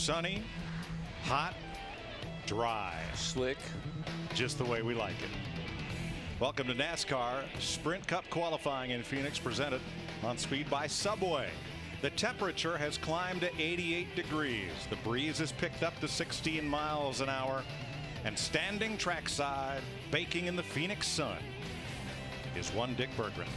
Sunny, hot, dry. Slick. Just the way we like it. Welcome to NASCAR Sprint Cup qualifying in Phoenix, presented on Speed by Subway. The temperature has climbed to 88 degrees. The breeze has picked up to 16 miles an hour. And standing trackside, baking in the Phoenix sun, is one Dick Berggren.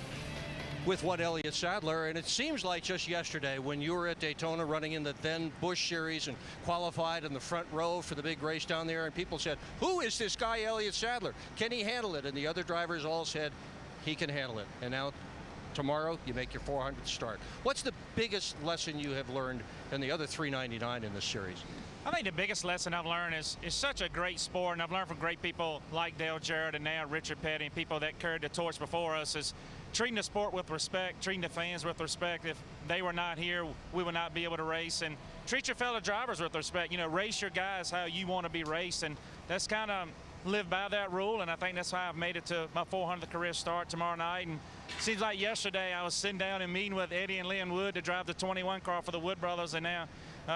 With one Elliott Sadler, and it seems like just yesterday when you were at Daytona running in the then Busch Series and qualified in the front row for the big race down there, and people said, who is this guy Elliott Sadler? Can he handle it? And the other drivers all said he can handle it. And now tomorrow you make your 400th start. What's the biggest lesson you have learned in the other 399 in this series? I think the biggest lesson I've learned is it's such a great sport, and I've learned from great people like Dale Jarrett and now Richard Petty and people that carried the torch before us, is treating the sport with respect, treating the fans with respect. If they were not here, we would not be able to race. And treat your fellow drivers with respect. You know, race your guys how you want to be raced, and that's kind of live by that rule. And I think that's how I've made it to my 400th career start tomorrow night. And it seems like yesterday I was sitting down and meeting with Eddie and Lynn Wood to drive the 21 car for the Wood brothers, and now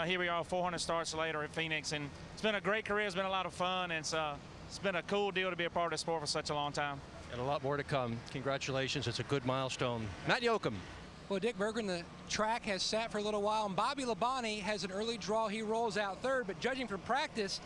here we are 400 starts later at Phoenix. And it's been a great career. It's been a lot of fun, and it's been a cool deal to be a part of the sport for such a long time. And a lot more to come. Congratulations. It's a good milestone. Matt Yoakum. Well, Dick Berggren, the track has sat for a little while, and Bobby Labonte has an early draw. He rolls out third, but judging from practice,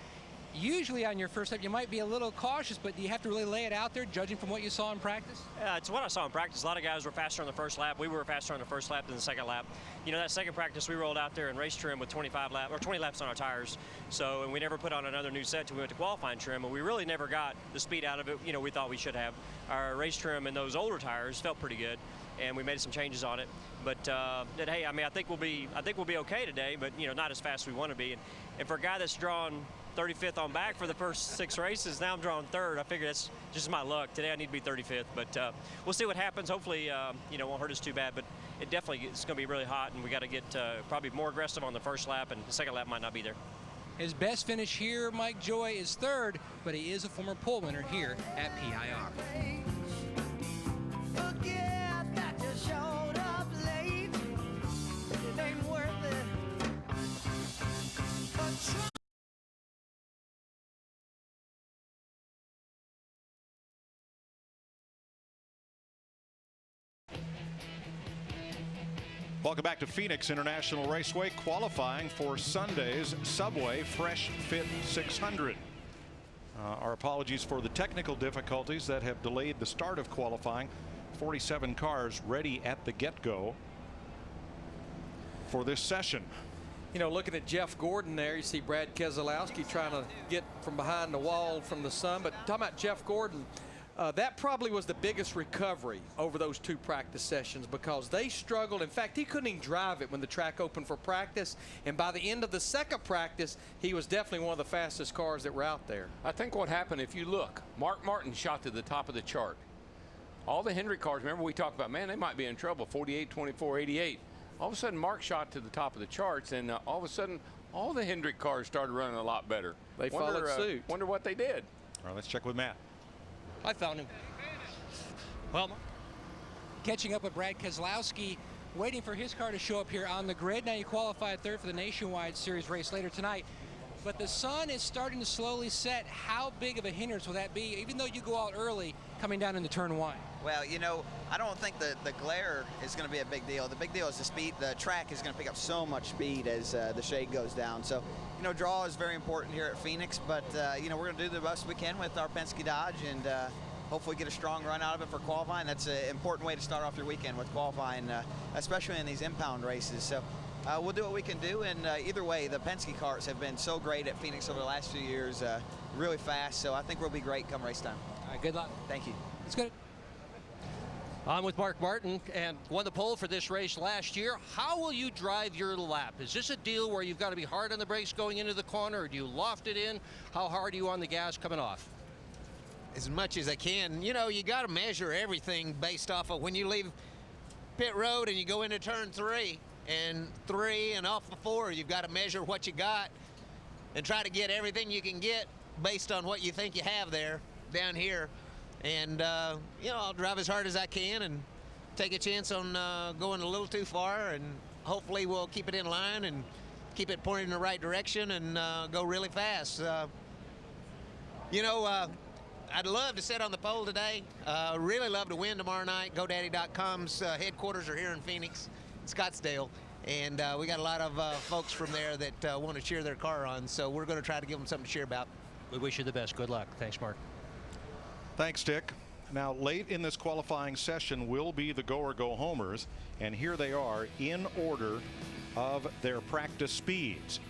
usually on your first lap you might be a little cautious, but do you have to really lay it out there, judging from what you saw in practice? It's what I saw in practice. A lot of guys were faster on the first lap. We were faster on the first lap than the second lap. You know, that second practice we rolled out there in race trim with 20 laps on our tires. So, and we never put on another new set till we went to qualifying trim, and we really never got the speed out of it, you know, we thought we should have. Our race trim and those older tires felt pretty good, and we made some changes on it. But hey, I mean, I think we'll be okay today, but you know, not as fast as we want to be. And for a guy that's drawn 35th on back for the first 6 races, now I'm drawing third. I figure that's just my luck. Today I need to be 35th, but we'll see what happens. Hopefully, you know, won't hurt us too bad, but it definitely it's going to be really hot, and we got to get probably more aggressive on the first lap, and the second lap might not be there. His best finish here, Mike Joy, is third, but he is a former pole winner here at PIR. Welcome back to Phoenix International Raceway, qualifying for Sunday's Subway Fresh Fit 600. Our apologies for the technical difficulties that have delayed the start of qualifying. 47 cars ready at the get-go for this session. You know, looking at Jeff Gordon there, you see Brad Keselowski trying to get from behind the wall from the sun. But talking about Jeff Gordon, that probably was the biggest recovery over those 2 practice sessions, because they struggled. In fact, he couldn't even drive it when the track opened for practice. And by the end of the second practice, he was definitely one of the fastest cars that were out there. I think what happened, if you look, Mark Martin shot to the top of the chart. All the Hendrick cars, remember we talked about, man, they might be in trouble, 48, 24, 88. All of a sudden, Mark shot to the top of the charts, and all of a sudden, all the Hendrick cars started running a lot better. They followed suit. Wonder what they did. All right, let's check with Matt. I found him. Well, catching up with Brad Keselowski, waiting for his car to show up here on the grid. Now you qualified third for the Nationwide Series race later tonight. But the sun is starting to slowly set. How big of a hindrance will that be, even though you go out early coming down into turn 1? Well, you know, I don't think the glare is going to be a big deal. The big deal is the speed. The track is going to pick up so much speed as the shade goes down. So, you know, draw is very important here at Phoenix, but, you know, we're going to do the best we can with our Penske Dodge, and hopefully get a strong run out of it for qualifying. That's an important way to start off your weekend, with qualifying, especially in these impound races. So we'll do what we can do, and either way, the Penske cars have been so great at Phoenix over the last few years, really fast. So I think we'll be great come race time. All right, good luck. Thank you. It's good. I'm with Mark Martin, and won the pole for this race last year. How will you drive your lap? Is this a deal where you've got to be hard on the brakes going into the corner, or do you loft it in? How hard are you on the gas coming off? As much as I can. You know, you got to measure everything based off of when you leave pit road and you go into turn 3 and off of 4, you've got to measure what you got and try to get everything you can get based on what you think you have there down here. And you know, I'll drive as hard as I can and take a chance on going a little too far, and hopefully we'll keep it in line and keep it pointed in the right direction and go really fast. I'd love to sit on the pole today. Really love to win tomorrow night. GoDaddy.com's headquarters are here in Phoenix, Scottsdale. And we got a lot of folks from there that want to cheer their car on. So we're going to try to give them something to cheer about. We wish you the best. Good luck. Thanks, Mark. Thanks, Dick. Now, late in this qualifying session will be the go or go homers, and here they are in order of their practice speeds.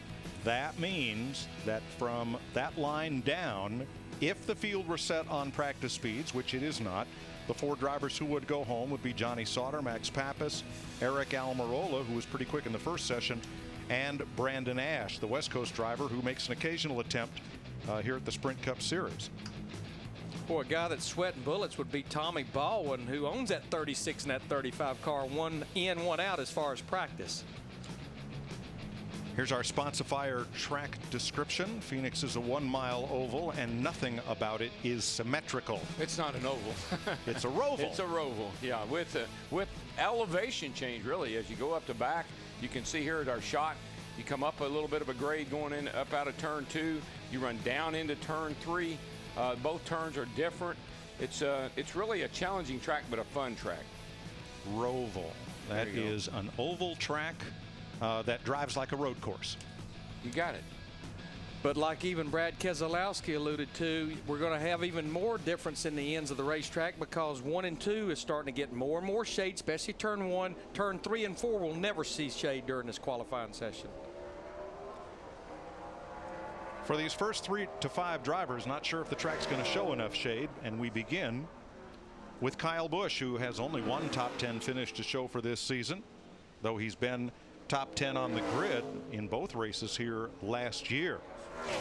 That means that from that line down, if the field were set on practice speeds, which it is not, the 4 drivers who would go home would be Johnny Sauter, Max Pappas, Eric Almirola, who was pretty quick in the first session, and Brandon Ash, the West Coast driver who makes an occasional attempt here at the Sprint Cup Series. Boy, a guy that's sweating bullets would be Tommy Baldwin, who owns that 36 and that 35 car, 1 in, 1 out as far as practice. Here's our Sponsifier track description. Phoenix is a 1-mile oval, and nothing about it is symmetrical. It's not an oval. It's a roval. It's a roval, yeah, with elevation change, really. As you go up the back, you can see here at our shot, you come up a little bit of a grade going in, up out of turn 2. You run down into turn 3. Both turns are different. It's really a challenging track, but a fun track. Roval. That is an oval track that drives like a road course. You got it. But like even Brad Keselowski alluded to, we're going to have even more difference in the ends of the racetrack because 1 and 2 is starting to get more and more shade, especially turn 1. Turn 3 and 4 will never see shade during this qualifying session. For these first 3 to 5 drivers, not sure if the track's going to show enough shade, and we begin with Kyle Busch, who has only 1 top 10 finish to show for this season, though he's been top 10 on the grid in both races here last year.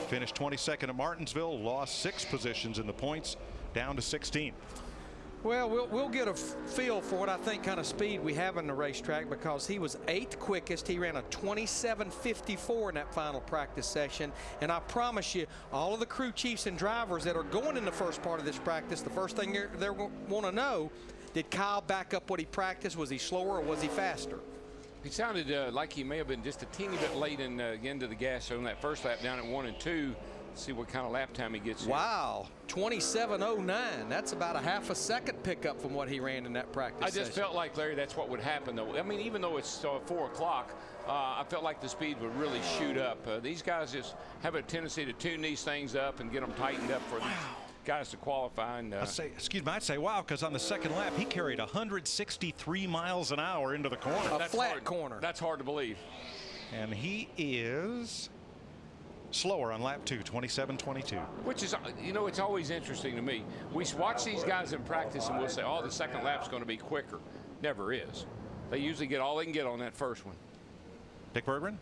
Finished 22nd at Martinsville, lost 6 positions in the points, down to 16th. Well, we'll get a feel for what I think kind of speed we have in the racetrack because he was 8th quickest. He ran a 27.54 in that final practice session. And I promise you, all of the crew chiefs and drivers that are going in the first part of this practice, the first thing they want to know, did Kyle back up what he practiced? Was he slower or was he faster? He sounded like he may have been just a teeny bit late into the gas on that first lap down at 1 and 2. See what kind of lap time he gets. Wow, 27.09. That's about a half a second pickup from what he ran in that practice session. Felt like, Larry, that's what would happen, though. I mean, even though it's 4 o'clock, I felt like the speed would really shoot up. These guys just have a tendency to tune these things up and get them tightened up for these guys to qualify. And, I'd say wow, because on the second lap, he carried 163 miles an hour into the corner. A flat corner. That's hard to believe. And he is slower on lap 2, 27.22. Which is, it's always interesting to me. We watch these guys in practice and we'll say, oh, the second lap's going to be quicker. Never is. They usually get all they can get on that first one. Dick Berggren?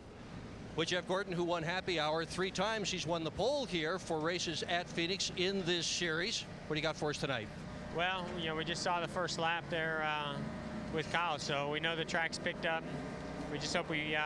With Jeff Gordon, who won Happy Hour 3 times. He's won the pole here for races at Phoenix in this series. What do you got for us tonight? Well, we just saw the first lap there with Kyle, so we know the track's picked up. We just hope we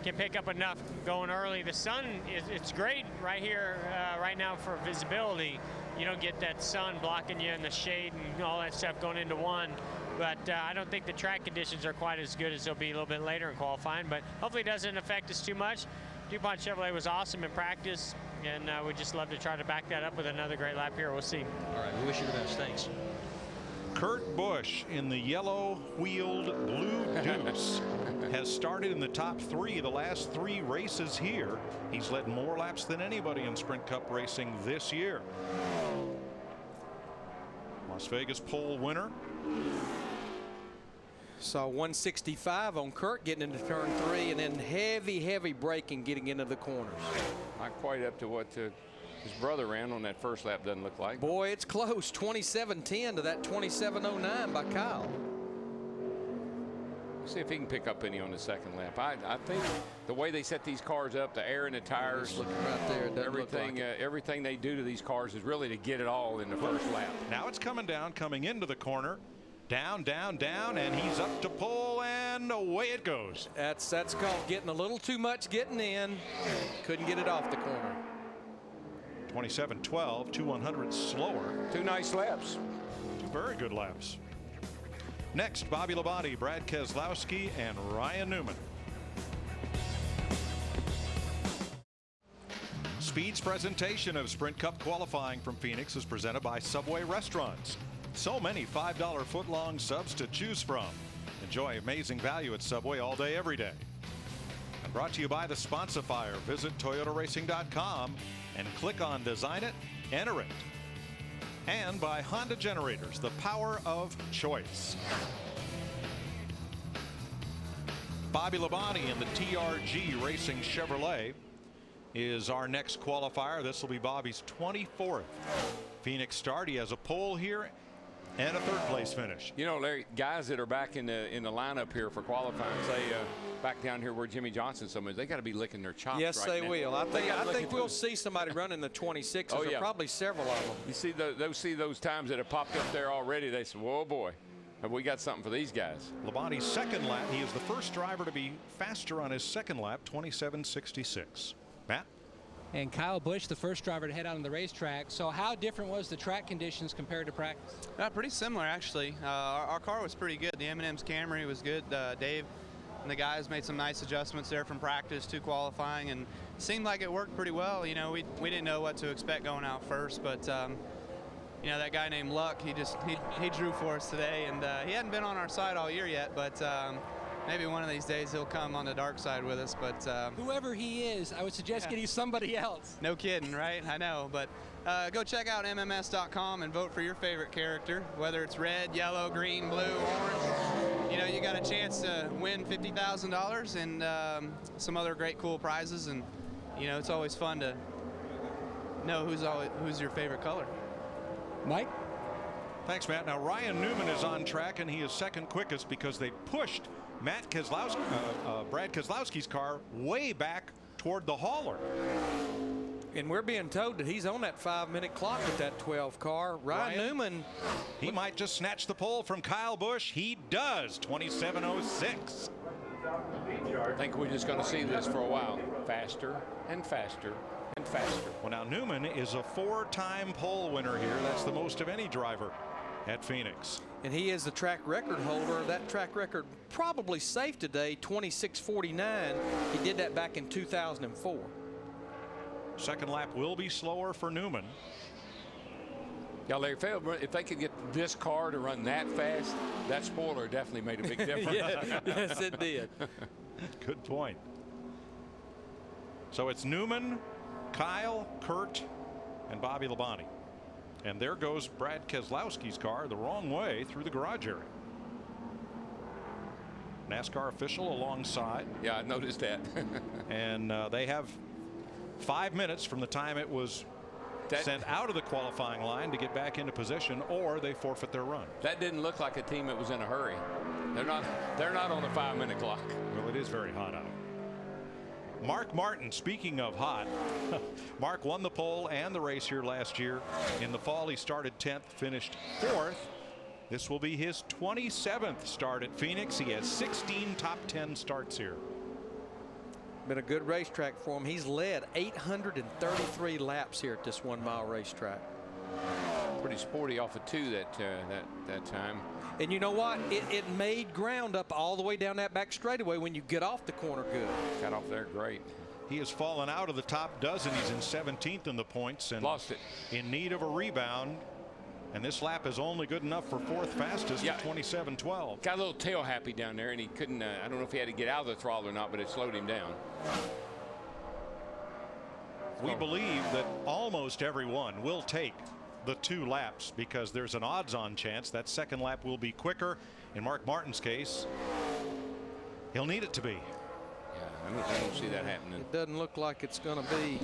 can pick up enough going early. The sun it's great right here right now for visibility. You don't get that sun blocking you in the shade and all that stuff going into 1. But I don't think the track conditions are quite as good as they'll be a little bit later in qualifying. But hopefully it doesn't affect us too much. DuPont Chevrolet was awesome in practice, and we'd just love to try to back that up with another great lap here. We'll see. All right, we wish you the best. Thanks. Kurt Busch in the yellow-wheeled Blue Deuce has started in the top 3 the last 3 races here. He's led more laps than anybody in Sprint Cup racing this year. Las Vegas pole winner. Saw 165 on Kurt getting into turn 3 and then heavy braking getting into the corners. Not quite up to what his brother ran on that first lap, doesn't look like. Boy, it's close. 27.10 to that 27.09 by Kyle. See if he can pick up any on the second lap. I think the way they set these cars up, the air in the tires, looking right there, it doesn't look like it. Everything they do to these cars is really to get it all in the first lap. Now it's coming down, coming into the corner. Down, and he's up to pole, and away it goes. That's called getting a little too much getting in. Couldn't get it off the corner. 27.12, 2/100 slower. 2 nice laps. 2 very good laps. Next, Bobby Labonte, Brad Keselowski, and Ryan Newman. Speed's presentation of Sprint Cup qualifying from Phoenix is presented by Subway Restaurants. So many $5 footlong subs to choose from. Enjoy amazing value at Subway all day, every day. And brought to you by the Sponsifier. Visit ToyotaRacing.com and click on Design It, Enter It. And by Honda Generators, the power of choice. Bobby Labonte in the TRG Racing Chevrolet is our next qualifier. This will be Bobby's 24th Phoenix start. He has a pole here and a third place finish. You know, Larry, guys that are back in the lineup here for qualifying, say back down here where Jimmy Johnson is, they got to be licking their chops. Yes, right they now. will. I think we'll see somebody running the 26s. Oh, yeah. Probably several of them. You see those times that have popped up there already. They say, "Whoa, boy, have we got something for these guys?" Labonte's second lap. He is the first driver to be faster on his second lap, 27.66. Matt? And Kyle Busch, the first driver to head out on the racetrack. So how different was the track conditions compared to practice? Pretty similar, actually. Our car was pretty good. The M&M's Camry was good. Dave and the guys made some nice adjustments there from practice to qualifying, and it seemed like it worked pretty well. You know, we didn't know what to expect going out first, but you know, that guy named Luck, he drew for us today, and he hadn't been on our side all year yet, but maybe one of these days he'll come on the dark side with us. But whoever he is, I would suggest getting somebody else. No kidding, right? I know, but go check out MMS.com and vote for your favorite character, whether it's red, yellow, green, blue, orange. You know, you got a chance to win $50,000 and some other great cool prizes, and you know, it's always fun to know who's your favorite color. Mike? Thanks, Matt. Now, Ryan Newman is on track, and he is second quickest because they pushed Brad Keselowski's car way back toward the hauler. And we're being told that he's on that 5-minute clock with that 12 car. Ryan Newman, he might just snatch the pole from Kyle Busch. He does. 27.06. I think we're just going to see this for a while. Faster and faster and faster. Well, now Newman is a 4-time pole winner here. That's the most of any driver at Phoenix. and he is the track record holder. That track record probably safe today, 26:49. He did that back in 2004. Second lap will be slower for Newman. Yeah, Larry, if they could get this car to run that fast, that spoiler definitely made a big difference. Yes, it did. Good point. So it's Newman, Kyle, Kurt, and Bobby Labonte. And there goes Brad Keselowski's car the wrong way through the garage area. NASCAR official alongside. Yeah, I noticed that. And they have 5 minutes from the time it was sent out of the qualifying line to get back into position, or they forfeit their run. That didn't look like a team that was in a hurry. They're not on the 5-minute clock. Well, it is very hot out. Mark Martin, speaking of hot, Mark won the pole and the race here last year. In the fall, he started 10th, finished 4th. This will be his 27th start at Phoenix. He has 16 top 10 starts here. Been a good racetrack for him. He's led 833 laps here at this 1 mile racetrack. Pretty sporty off of 2 that time. And you know what? It made ground up all the way down that back straightaway when you get off the corner good. Got off there great. He has fallen out of the top dozen. He's in 17th in the points and lost it. In need of a rebound. And this lap is only good enough for 4th fastest at 27:12. Got a little tail happy down there, and he couldn't. I don't know if he had to get out of the throttle or not, but it slowed him down. We believe that almost everyone will take the 2 laps because there's an odds-on chance that second lap will be quicker. In Mark Martin's case, he'll need it to be. Yeah, I don't see that happening. It doesn't look like it's going to be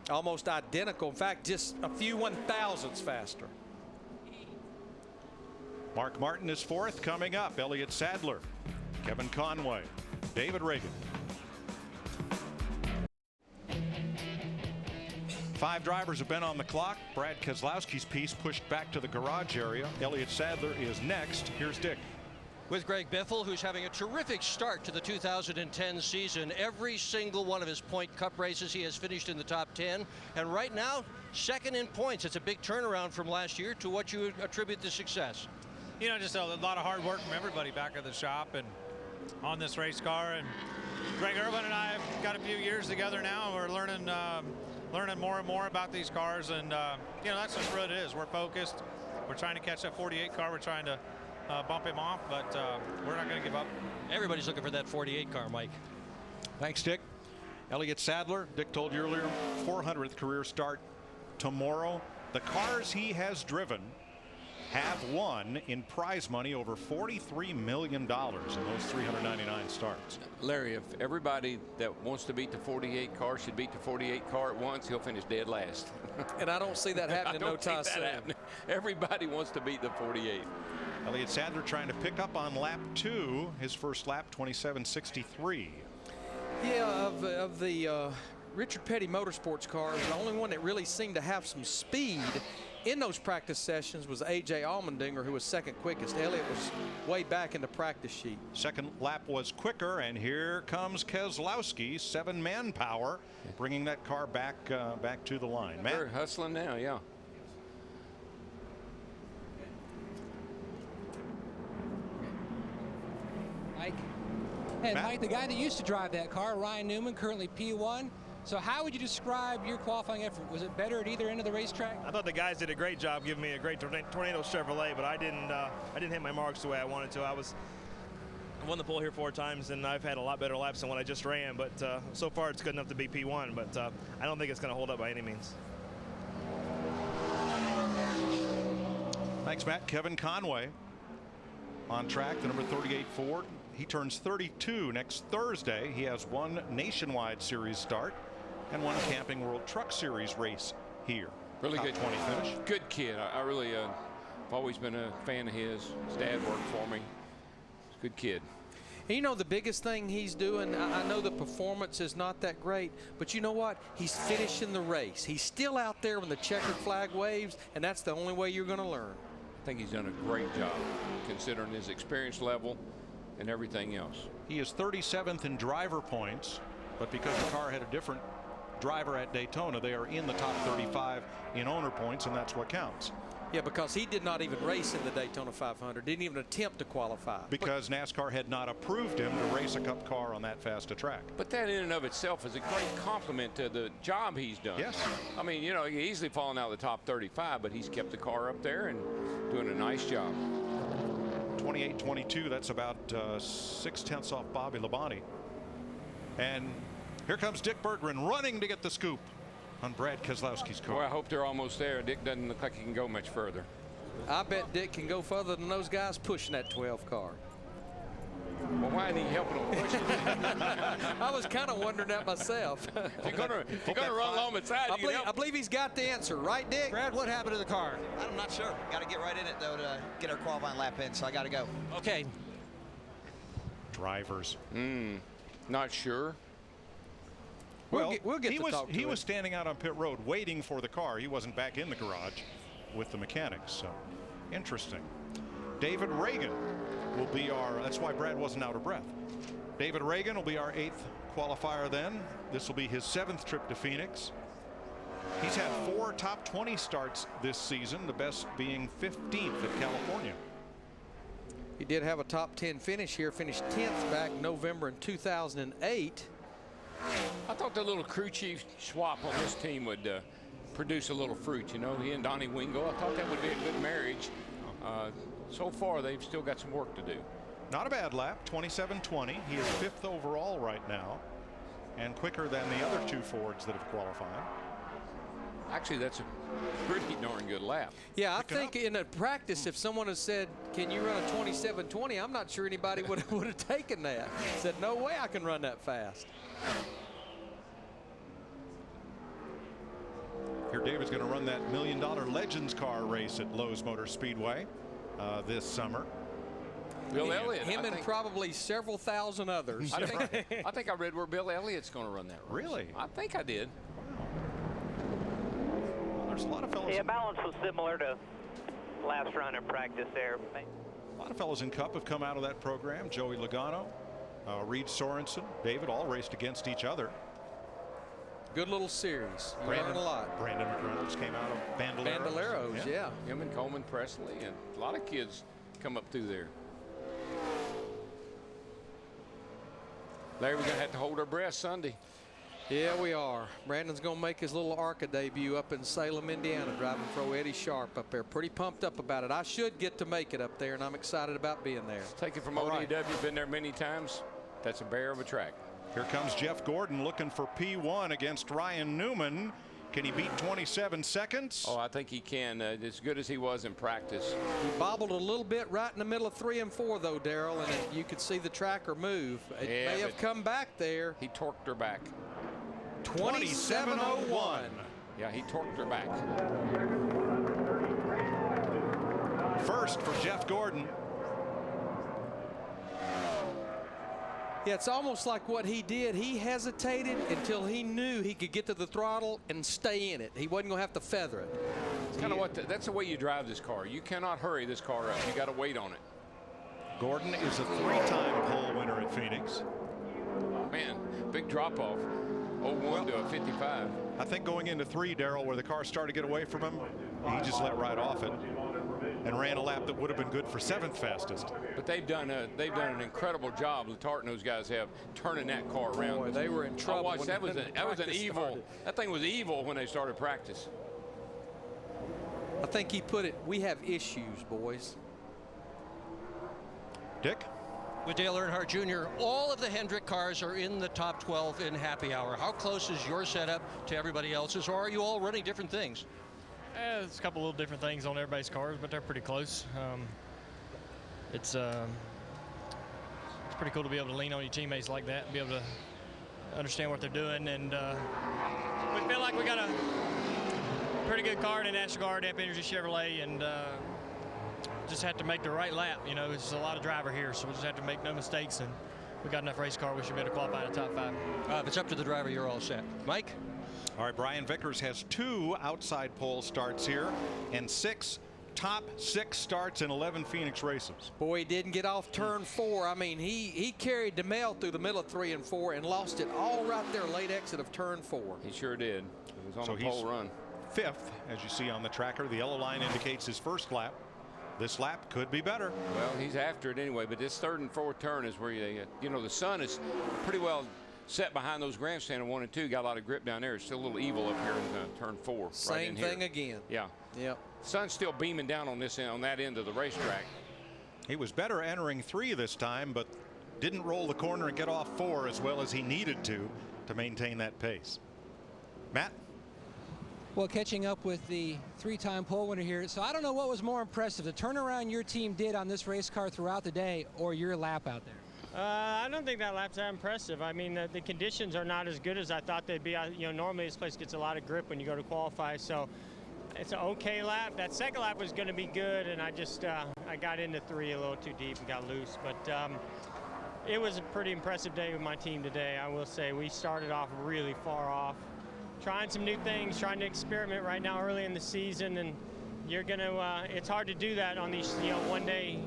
almost identical. In fact, just a few 1,000ths faster. Mark Martin is 4th. Coming up, Elliott Sadler, Kevin Conway, David Reagan. 5 drivers have been on the clock. Brad Keselowski's piece pushed back to the garage area. Elliott Sadler is next. Here's Dick. With Greg Biffle, who's having a terrific start to the 2010 season. Every single one of his Point Cup races, he has finished in the top 10. And right now, 2nd in points. It's a big turnaround from last year. To what you attribute the success? You know, just a lot of hard work from everybody back at the shop and on this race car. And Greg Irvin and I have got a few years together now, and we're learning more and more about these cars, and you know, that's just what it is. We're focused. We're trying to catch that 48 car. We're trying to bump him off, but we're not going to give up. Everybody's looking for that 48 car, Mike. Thanks, Dick. Elliott Sadler, Dick told you earlier, 400th career start tomorrow. The cars he has driven have won in prize money over $43 million in those 399 starts. Larry, if everybody that wants to beat the 48 car should beat the 48 car at once, he'll finish dead last. And I don't see that happening no time soon. Everybody wants to beat the 48. Elliott Sadler trying to pick up on lap 2, his first lap, 27.63. Yeah, of the Richard Petty Motorsports cars, the only one that really seemed to have some speed in those practice sessions was A.J. Allmendinger, who was second quickest. Elliott was way back in the practice sheet. Second lap was quicker, and here comes Keselowski, 7 manpower, bringing that car back to the line. Matt? They're hustling now, yeah. Mike. And Mike, the guy that used to drive that car, Ryan Newman, currently P1. So how would you describe your qualifying effort? Was it better at either end of the racetrack? I thought the guys did a great job giving me a great Tornado Chevrolet, but I didn't hit my marks the way I wanted to. I won the pole here 4 times, and I've had a lot better laps than what I just ran. But so far, it's good enough to be P1. But I don't think it's going to hold up by any means. Thanks, Matt. Kevin Conway on track, the number 38 Ford. He turns 32 next Thursday. He has 1 Nationwide Series start and 1 Camping World Truck Series race here. Really Top good 20 finish. Good kid. I really have always been a fan of his. His dad worked for me. Good kid. And you know, the biggest thing he's doing, I know the performance is not that great, but you know what? He's finishing the race. He's still out there when the checkered flag waves, and that's the only way you're going to learn. I think he's done a great job considering his experience level and everything else. He is 37th in driver points, but because the car had a different driver at Daytona, they are in the top 35 in owner points, and that's what counts. Yeah, because he did not even race in the Daytona 500, didn't even attempt to qualify. Because NASCAR had not approved him to race a Cup car on that fast a track. But that in and of itself is a great compliment to the job he's done. Yes. I mean, you know, he easily fallen out of the top 35, but he's kept the car up there and doing a nice job. 28-22, that's about 6/10 off Bobby Labonte. And here comes Dick Berggren running to get the scoop on Brad Keselowski's car. Boy, I hope they're almost there. Dick doesn't look like he can go much further. I bet Dick can go further than those guys pushing that 12 car. Well, why isn't he helping them push it? I was kind of wondering that myself. If you're gonna run along the side, I believe he's got the answer, right, Dick? Brad, what happened to the car? I'm not sure. Got to get right in it, though, to get our qualifying lap in, so I got to go. Okay. Drivers. Not sure. Well, we'll get to talk to he him. was standing out on pit road waiting for the car. He wasn't back in the garage with the mechanics. So interesting. David Reagan will be our, that's why Brad wasn't out of breath. David Reagan will be our 8th qualifier then. This will be his 7th trip to Phoenix. He's had 4 top 20 starts this season, the best being 15th at California. He did have a top 10 finish here, finished 10th back November in 2008. I thought the little crew chief swap on this team would produce a little fruit. You know, he and Donnie Wingo. I thought that would be a good marriage. So far, they've still got some work to do. Not a bad lap, 27.20. He is 5th overall right now, and quicker than the other 2 Fords that have qualified. Actually, that's a pretty darn good lap. Yeah, I think in a practice, if someone had said, can you run a 27.20, I'm not sure anybody would have taken that. Said, no way I can run that fast. Here David's going to run that $1 million Legends car race at Lowe's Motor Speedway this summer. Bill Elliott. Him and probably several thousand others. I think I read where Bill Elliott's going to run that race. Really? I think I did. Well, there's a lot of fellows. Yeah, balance was similar to last run in practice there. A lot of fellows in Cup have come out of that program. Joey Logano, Reed Sorensen, David, all raced against each other. Good little series. You learn a lot. Brandon McReynolds came out of Bandoleros. Bandoleros, yeah. Him and Coleman Presley, and a lot of kids come up through there. Larry, we're going to have to hold our breath Sunday. Yeah, we are. Brandon's going to make his little ARCA debut up in Salem, Indiana, driving for Eddie Sharp up there. Pretty pumped up about it. I should get to make it up there, and I'm excited about being there. Take it from ODW, been there many times. That's a bear of a track. Here comes Jeff Gordon looking for P1 against Ryan Newman. Can he beat 27 seconds? Oh, I think he can. As good as he was in practice. He bobbled a little bit right in the middle of 3 and 4, though, Darrell, and you could see the tracker move. It may have come back there. He torqued her back. 27:01. Yeah, he torqued her back. First for Jeff Gordon. Yeah, it's almost like what he did. He hesitated until he knew he could get to the throttle and stay in it. He wasn't going to have to feather it. It's kind of that's the way you drive this car. You cannot hurry this car up. You got to wait on it. Gordon is a 3-time pole winner at Phoenix. Man, big drop off. 01 to a 55. I think going into 3, Darrell, where the car started to get away from him, he just let right off it and ran a lap that would have been good for 7th fastest. But they've done an incredible job. Letarte and those guys have turning that car around. Boy, they were in trouble. I watched, that was an evil. Started. That thing was evil when they started practice. I think he put it. We have issues, boys. Dick? With Dale Earnhardt Jr., all of the Hendrick cars are in the top 12 in happy hour. How close is your setup to everybody else's, or are you all running different things? There's a couple little different things on everybody's cars, but they're pretty close. It's pretty cool to be able to lean on your teammates like that and be able to understand what they're doing. And we feel like we got a pretty good car in NASCAR, Amp Energy Chevrolet, and just have to make the right lap. You know, there's a lot of driver here, so we just have to make no mistakes, and we got enough race car. We should be able to qualify in the top 5. If it's up to the driver, you're all set. Mike? All right, Brian Vickers has 2 outside pole starts here and 6 top 6 starts in 11 Phoenix races. Boy, he didn't get off turn 4. I mean, he carried DeMel through the middle of 3 and 4 and lost it all right there, late exit of turn 4. He sure did. It was on a pole run. 5th, as you see on the tracker. The yellow line indicates his first lap. This lap could be better. Well, he's after it anyway, but this 3rd and 4th turn is where you know, the sun is pretty well set behind those grandstand in 1 and 2. Got a lot of grip down there. It's still a little evil up here in turn 4. Same thing again. Yeah. Yep. Sun's still beaming down on this end, on that end of the racetrack. He was better entering 3 this time, but didn't roll the corner and get off 4 as well as he needed to maintain that pace. Matt? Well, catching up with the 3-time pole winner here. So I don't know what was more impressive, the turnaround your team did on this race car throughout the day or your lap out there. I don't think that lap's that impressive. I mean, the conditions are not as good as I thought they'd be. You know, normally this place gets a lot of grip when you go to qualify, so it's an okay lap. That second lap was going to be good, and I just I got into 3 a little too deep and got loose. But it was a pretty impressive day with my team today. I will say we started off really far off, trying some new things, trying to experiment right now early in the season, and you're gonna. It's hard to do that on these one-day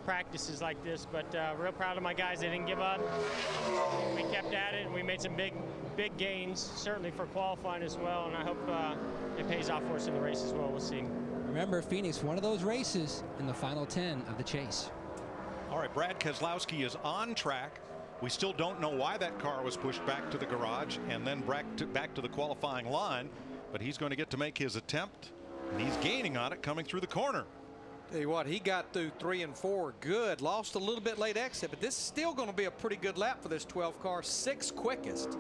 practices like this, but real proud of my guys. They didn't give up. We kept at it, and we made some big gains, certainly for qualifying as well, and I hope it pays off for us in the race as well. We'll see. Remember, Phoenix, one of those races in the final 10 of the chase. All right, Brad Keselowski is on track. We still don't know why that car was pushed back to the garage and then back to the qualifying line, but he's going to get to make his attempt, and he's gaining on it coming through the corner. Tell you what, he got through 3 and 4 good, lost a little bit late exit, but this is still going to be a pretty good lap for this 12 car, 6th quickest.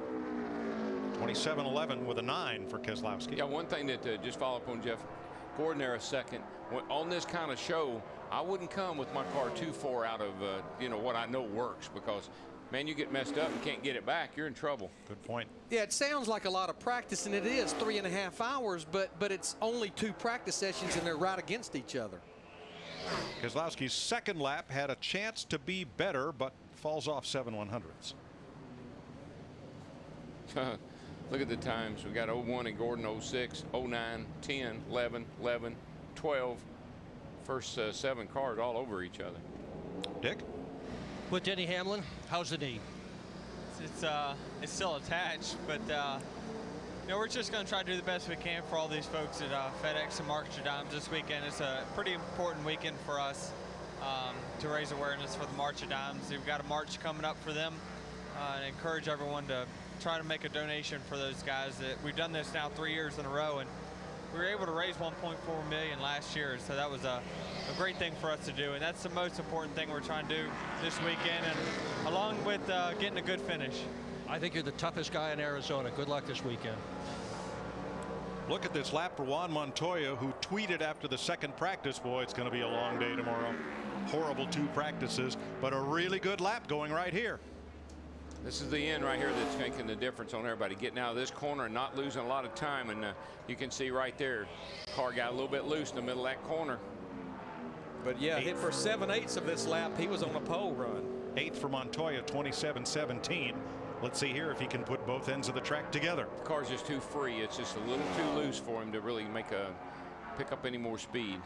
27:11 with a 9 for Keselowski. Yeah, one thing that just follow up on Jeff Gordon there a second. On this kind of show, I wouldn't come with my car too far out of what I know works, because man, you get messed up and can't get it back, you're in trouble. Good point. Yeah, it sounds like a lot of practice, and it is 3.5 hours, but it's only 2 practice sessions, and they're right against each other. Keselowski's second lap had a chance to be better, but falls off 7/100ths. Look at the times. We got 01 and Gordon 06, 09, 10, 11, 11, 12. First 7 cars all over each other. Dick? With Denny Hamlin, how's the knee? It's still attached, but we're just going to try to do the best we can for all these folks at FedEx and Market Your Dimes this weekend. It's a pretty important weekend for us to raise awareness for the March of Dimes. We've got a march coming up for them and encourage everyone to try to make a donation for those guys. That we've done this now 3 years in a row, and we were able to raise $1.4 million last year, so that was a great thing for us to do, and that's the most important thing we're trying to do this weekend, and along with getting a good finish. I think you're the toughest guy in Arizona. Good luck this weekend. Look at this lap for Juan Montoya, who tweeted after the second practice, boy, it's going to be a long day tomorrow. Horrible 2 practices, but a really good lap going right here. This is the end right here that's making the difference on everybody. Getting out of this corner and not losing a lot of time. And you can see right there, car got a little bit loose in the middle of that corner. But yeah, hit for 7/8 of this lap, he was on a pole run. 8th for Montoya, 27-17. Let's see here if he can put both ends of the track together. The car's just too free. It's just a little too loose for him to really pick up any more speed.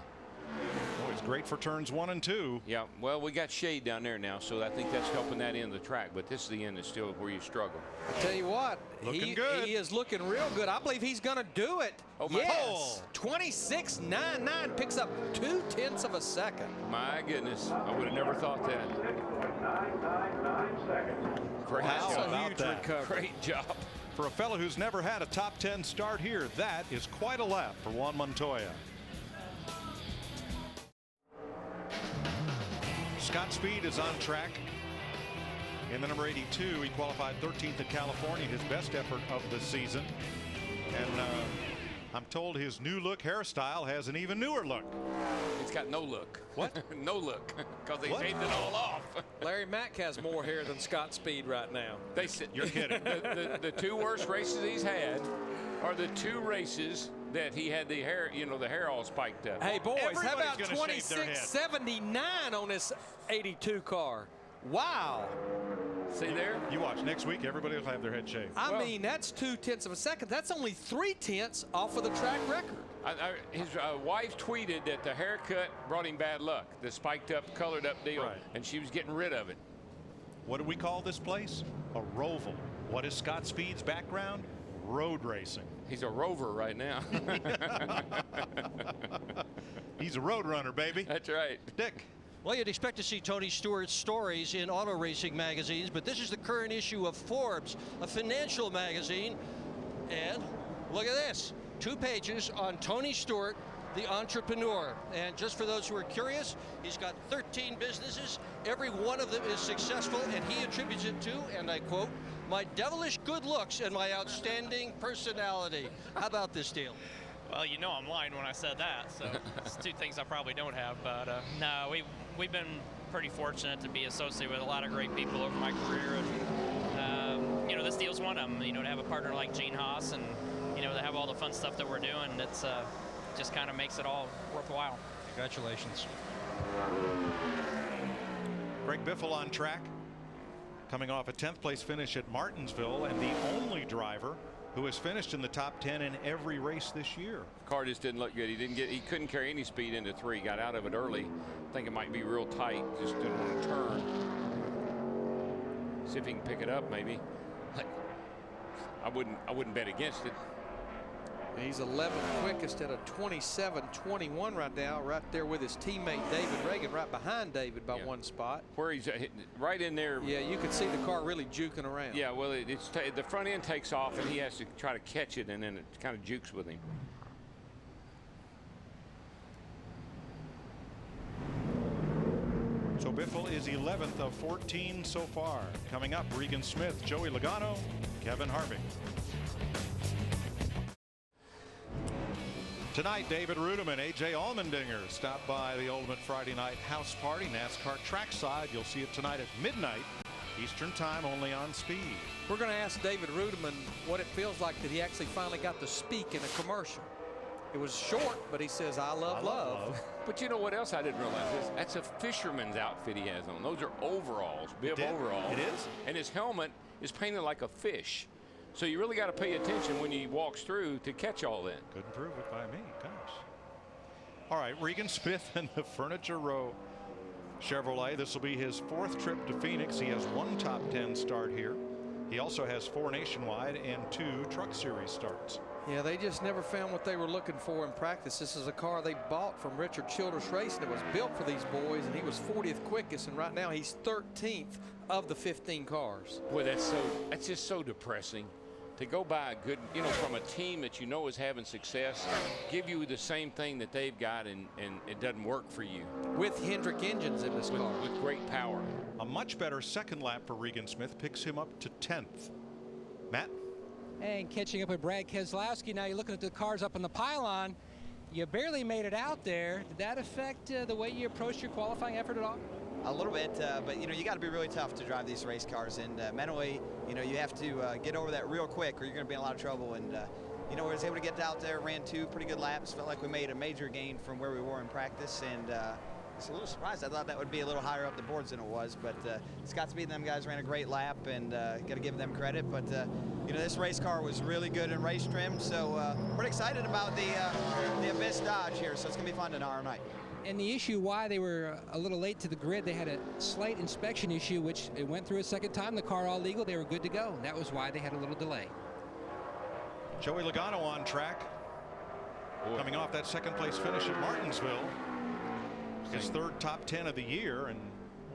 Oh, it's great for turns 1 and 2. Yeah, well, we got shade down there now, so I think that's helping that end of the track. But this is the end that's still where you struggle. I tell you what, looking good. He is looking real good. I believe he's going to do it. Oh, my yes, 26.99, picks up 0.2 of a second. My goodness, I would have never thought that. Great How job. about that? Great job. For a fellow who's never had a top 10 start here, that is quite a lap for Juan Montoya. Scott Speed is on track in the number 82. He qualified 13th at California, his best effort of the season. And I'm told his new look hairstyle has an even newer look. It's got no look. What? No look, because they shaved it all off. Larry Mack has more hair than Scott Speed right now. You're kidding. The 2 worst races he's had are the 2 races that he had the hair, the hair all spiked up. Hey, boys, Everybody's how about gonna shave their head. 26.79 on this 82 car? Wow. See there? You watch. Next week, everybody will have their head shaved. I mean, that's 0.2 of a second. That's only 0.3 off of the track record. His wife tweeted that the haircut brought him bad luck, the spiked up, colored up deal, Right. and she was getting rid of it. What do we call this place? A roval. What is Scott Speed's background? Road racing. He's a rover right now. He's a road runner, baby. That's right. Dick. Well, you'd expect to see Tony Stewart's stories in auto racing magazines, but this is the current issue of Forbes, a financial magazine. And look at this, 2 pages on Tony Stewart, the entrepreneur. And just for those who are curious, he's got 13 businesses. Every one of them is successful, and he attributes it to, and I quote, my devilish good looks and my outstanding personality. How about this deal? Well, you know I'm lying when I said that, so it's 2 things I probably don't have. But no, we've been pretty fortunate to be associated with a lot of great people over my career, and this deal's one of them. To have a partner like Gene Haas, and to have all the fun stuff that we're doing, it's just kind of makes it all worthwhile. Congratulations. Greg Biffle on track, coming off a 10th place finish at Martinsville, and the only driver who has finished in the top 10 in every race this year. Car just didn't look good. He couldn't carry any speed into 3. Got out of it early. I think it might be real tight. Just didn't want to turn. See if he can pick it up, maybe. I wouldn't bet against it. He's 11th quickest at a 27.21 right now, right there with his teammate David Reagan, right behind David by 1 spot. Where he's right in there. Yeah, you could see the car really juking around. Yeah, well, the front end takes off, and he has to try to catch it, and then it kind of jukes with him. So Biffle is 11th of 14 so far. Coming up, Regan Smith, Joey Logano, Kevin Harvick. Tonight, David Rudiman, A.J. Allmendinger stopped by the Ultimate Friday Night House Party, NASCAR trackside. You'll see it tonight at midnight Eastern Time, only on Speed. We're going to ask David Rudiman what it feels like that he actually finally got to speak in a commercial. It was short, but he says, I love love. But you know what else I didn't realize? That's a fisherman's outfit he has on. Those are overalls, bib overalls. It is? And his helmet is painted like a fish. So you really got to pay attention when he walks through to catch all that. Couldn't prove it by me. Gosh. All right, Regan Smith and the Furniture Row Chevrolet. This will be his 4th trip to Phoenix. He has 1 top 10 start here. He also has 4 nationwide and 2 Truck Series starts. Yeah, they just never found what they were looking for in practice. This is a car they bought from Richard Childress Racing. It was built for these boys, and he was 40th quickest, and right now he's 13th of the 15 cars. Boy, that's just so depressing. To go by a good, from a team that is having success, give you the same thing that they've got, and it doesn't work for you. With Hendrick engines in this car. With great power. A much better second lap for Regan Smith picks him up to 10th. Matt? And catching up with Brad Keselowski. Now you're looking at the cars up on the pylon. You barely made it out there. Did that affect the way you approached your qualifying effort at all? A little bit, but you got to be really tough to drive these race cars, and mentally, you have to get over that real quick, or you're going to be in a lot of trouble. And we was able to get out there, ran 2 pretty good laps. Felt like we made a major gain from where we were in practice, and it's a little surprised. I thought that would be a little higher up the boards than it was, but Scott Speed and them guys ran a great lap, and got to give them credit. But this race car was really good in race trim, so pretty excited about the Abyss Dodge here. So it's gonna be fun tomorrow night. And the issue why they were a little late to the grid, they had a slight inspection issue, which it went through a second time. The car all legal, they were good to go. That was why they had a little delay. Joey Logano on track. Coming off that second place finish at Martinsville. His 3rd top 10 of the year, and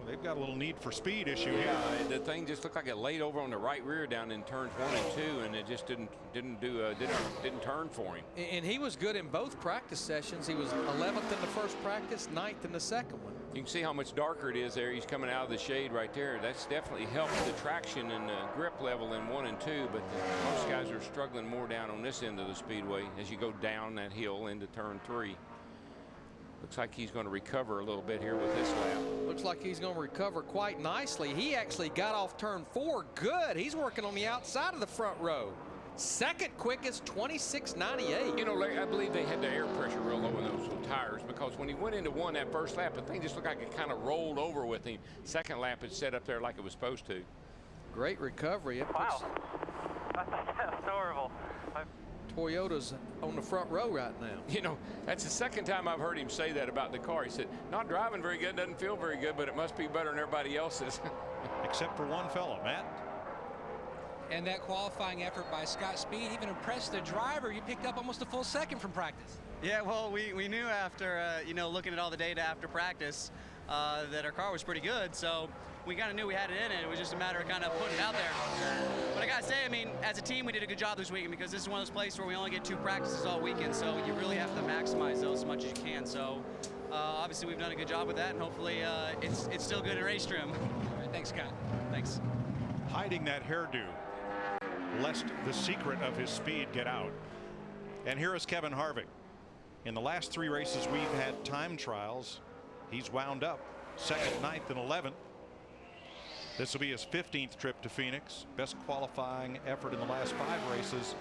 they've got a little need for speed issue here. The thing just looked like it laid over on the right rear down in turns 1 and 2, and it just didn't turn for him. And he was good in both practice sessions. He was 11th in the first practice, 9th in the second one. You can see how much darker it is there. He's coming out of the shade right there. That's definitely helped the traction and the grip level in 1 and 2, but most guys are struggling more down on this end of the speedway as you go down that hill into turn 3. Looks like he's going to recover a little bit here with this lap. Looks like he's going to recover quite nicely. He actually got off turn 4 good. He's working on the outside of the front row. Second quickest, 26.98. I believe they had the air pressure real low in those tires, because when he went into that first lap, the thing just looked like it kind of rolled over with him. Second lap, it set up there like it was supposed to. Great recovery. Wow. I thought that was horrible. Toyota's on the front row right now. That's the second time I've heard him say that about the car. He said, not driving very good, doesn't feel very good, but it must be better than everybody else's. Except for one fellow, Matt. And that qualifying effort by Scott Speed even impressed the driver. You picked up almost a full second from practice. Yeah, well, we knew after, looking at all the data after practice that our car was pretty good. So we kind of knew we had it in it. It was just a matter of kind of putting it out there. But I got to say, as a team, we did a good job this weekend, because this is one of those places where we only get 2 practices all weekend. So you really have to maximize those as much as you can. So obviously we've done a good job with that, and hopefully it's still good in race trim. All right, thanks, Scott. Thanks. Hiding that hairdo, lest the secret of his speed get out. And here is Kevin Harvick. In the last 3 races we've had time trials, he's wound up 2nd, 9th, and 11th. This will be his 15th trip to Phoenix. Best qualifying effort in the last 5 races.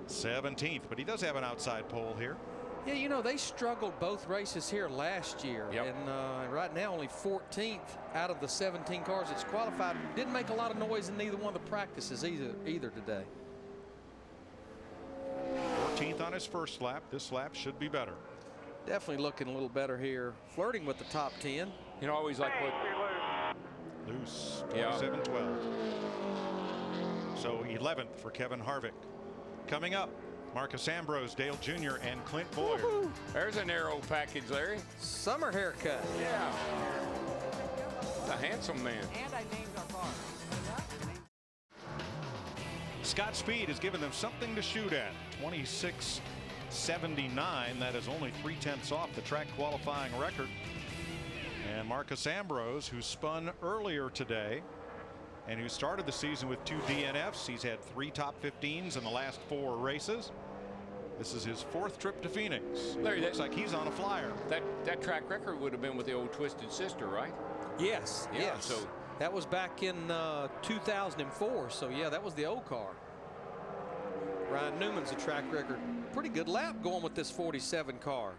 17th, but he does have an outside pole here. Yeah, they struggled both races here last year. Yep. And right now only 14th out of the 17 cars that's qualified. Didn't make a lot of noise in neither one of the practices either today. 14th on his first lap. This lap should be better. Definitely looking a little better here. Flirting with the top 10. I always like what... Loose, 27-12. So 11th for Kevin Harvick. Coming up, Marcus Ambrose, Dale Jr., and Clint Boyer. There's a narrow package, Larry. Summer haircut. Yeah. A handsome man. And I named our car. Scott Speed has given them something to shoot at. 26.79. That is only 0.3 off the track qualifying record. And Marcus Ambrose, who spun earlier today and who started the season with 2 DNFs. He's had 3 top 15s in the last 4 races. This is his 4th trip to Phoenix. Larry, looks like he's on a flyer. That track record would have been with the old Twisted Sister, right? Yes. Yeah, yes. so that was back in 2004. So yeah, that was the old car. Ryan Newman's a track record. Pretty good lap going with this 47 car.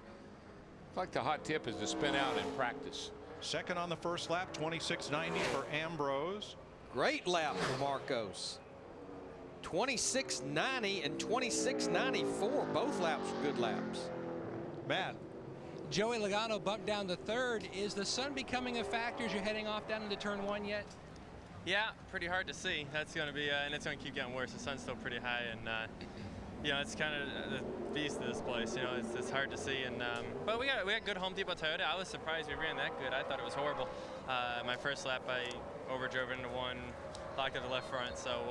Like the hot tip is to spin out in practice. 2nd on the first lap, 26.90 for Ambrose. Great lap for Marcos. 26.90 and 26.94. Both laps were good laps. Matt. Joey Logano bumped down to 3rd. Is the sun becoming a factor as you're heading off down into turn 1 yet? Yeah, pretty hard to see. That's going to be, and it's going to keep getting worse. The sun's still pretty high, and you know, it's kind of the beast of this place. You know, it's hard to see. And but we got good Home Depot Toyota. I was surprised we ran that good. I thought it was horrible. My first lap, I overdrove into one, locked at the left front, so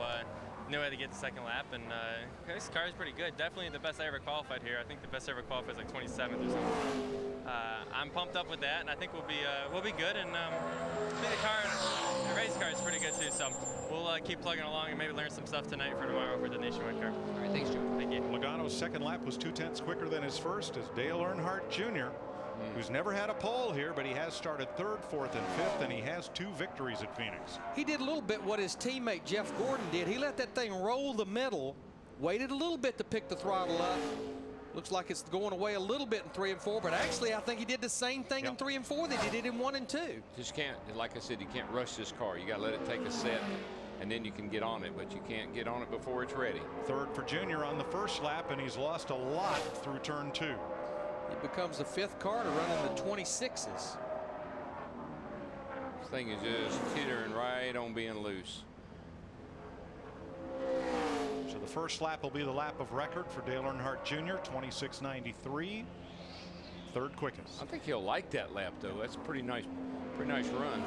knew I had to get the second lap. And this car is pretty good. Definitely the best I ever qualified here. I think the best I ever qualified is like 27th or something. I'm pumped up with that, and I think we'll be good. And I think the race car is pretty good too. So we'll keep plugging along and maybe learn some stuff tonight for tomorrow for the Nationwide car. All right, thanks, Joe. Thank you. Logano's second lap was 2/10 quicker than his first, as Dale Earnhardt Jr., who's never had a pole here, but he has started 3rd, 4th, and 5th, and he has 2 victories at Phoenix. He did a little bit what his teammate Jeff Gordon did. He let that thing roll the middle, waited a little bit to pick the throttle up. Looks like it's going away a little bit in 3 and 4, but actually I think he did the same thing in 3 and 4 that he did in 1 and 2. Just can't, like I said, you can't rush this car. You got to let it take a set, and then you can get on it, but you can't get on it before it's ready. 3rd for Junior on the first lap, and he's lost a lot through turn 2. He becomes the 5th car to run in the 26s. This thing is just teetering right on being loose. So the first lap will be the lap of record for Dale Earnhardt Jr., 26.93, 3rd quickest. I think he'll like that lap, though. That's a pretty nice run.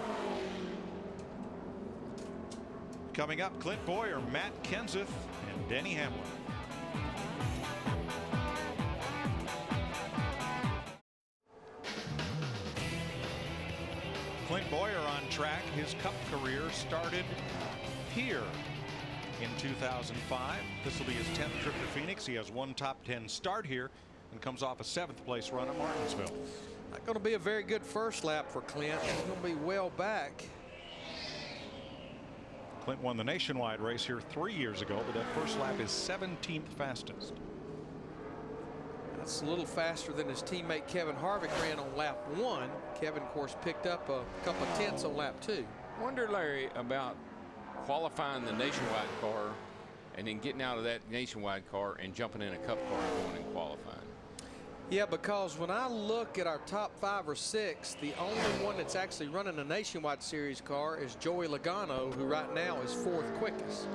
Coming up, Clint Boyer, Matt Kenseth, and Denny Hamlin. Clint Boyer on track. His Cup career started here in 2005. This will be his 10th trip to Phoenix. He has 1 top 10 start here and comes off a 7th place run at Martinsville. Not going to be a very good first lap for Clint. He's going to be well back. Clint won the Nationwide race here 3 years ago, but that first lap is 17th fastest. That's a little faster than his teammate Kevin Harvick ran on lap 1. Kevin, of course, picked up a couple of tenths on lap 2. Wonder, Larry, about qualifying the Nationwide car and then getting out of that Nationwide car and jumping in a Cup car and going and qualifying. Yeah, because when I look at our top 5 or 6, the only one that's actually running a Nationwide Series car is Joey Logano, who right now is 4th quickest.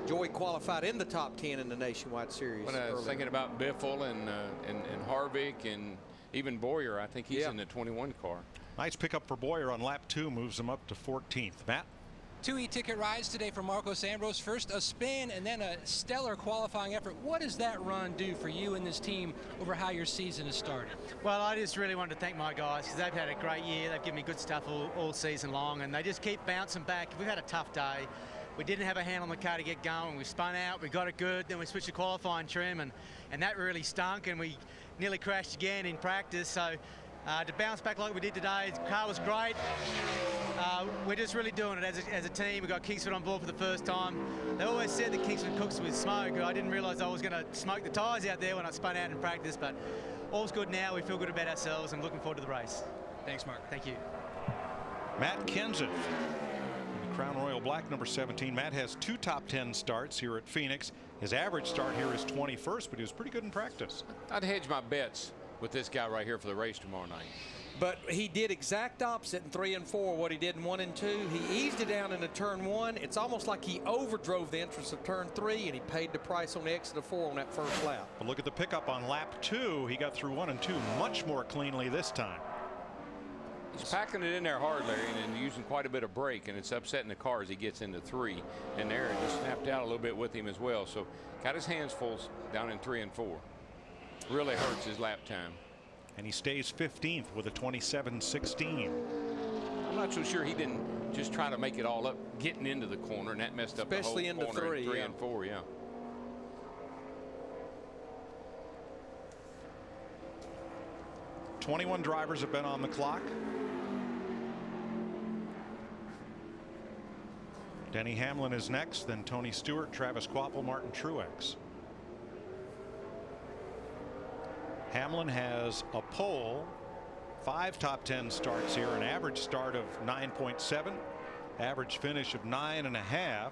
Joey qualified in the top 10 in the Nationwide Series. When I was thinking about Biffle and Harvick and even Boyer, I think he's in the 21 car. Nice pickup for Boyer on lap 2, moves him up to 14th. Matt? 2 e-ticket rides today for Marcos Ambrose. First a spin and then a stellar qualifying effort. What does that run do for you and this team over how your season has started? Well, I just really wanted to thank my guys because they've had a great year. They've given me good stuff all season long, and they just keep bouncing back. We've had a tough day. We didn't have a hand on the car to get going. We spun out, we got it good, then we switched to qualifying trim, and that really stunk, and we nearly crashed again in practice. So to bounce back like we did today, the car was great. We're just really doing it as a team. We got Kingsford on board for the first time. They always said that Kingsford cooks with smoke. I didn't realise I was going to smoke the tyres out there when I spun out in practice, but all's good now. We feel good about ourselves and looking forward to the race. Thanks, Mark. Thank you. Matt Kenseth in the Crown Royal Black, number 17. Matt has 2 top 10 starts here at Phoenix. His average start here is 21st, but he was pretty good in practice. I'd hedge my bets with this guy right here for the race tomorrow night. But he did exact opposite in 3 and 4 what he did in 1 and 2. He eased it down into turn 1. It's almost like he overdrove the entrance of turn 3, and he paid the price on the exit of 4 on that first lap. But look at the pickup on lap 2. He got through 1 and 2 much more cleanly this time. He's packing it in there hard, Larry, and using quite a bit of brake, and it's upsetting the car as he gets into 3. And there, it just snapped out a little bit with him as well. So got his hands full down in 3 and 4. Really hurts his lap time. And he stays 15th with a 27.16. I'm not so sure he didn't just try to make it all up getting into the corner, and that messed up especially the whole into corner 3, in 3 and 4, yeah. "21 drivers have been on the clock. Denny Hamlin is next, then Tony Stewart, Travis Kvapil, Martin Truex. Hamlin has a pole, 5 top 10 starts here, an average start of 9.7, average finish of 9.5.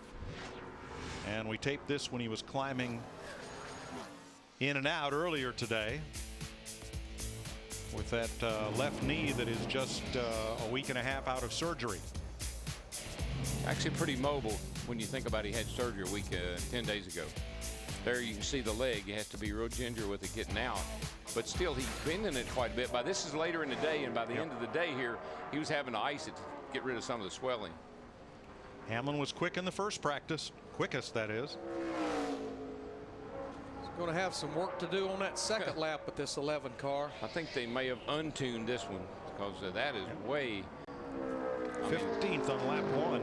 And we taped this when he was climbing in and out earlier today with that left knee that is just a week and a half out of surgery. Actually pretty mobile when you think about he had surgery a week 10 days ago. There you can see the leg. You have to be real ginger with it getting out. But still, he's bending it quite a bit. By this is later in the day, and by the end of the day here, he was having to ice it to get rid of some of the swelling. Hamlin was quick in the first practice. Quickest, that is. He's going to have some work to do on that second lap with this 11 car. I think they may have untuned this one because that is way 15th on lap 1.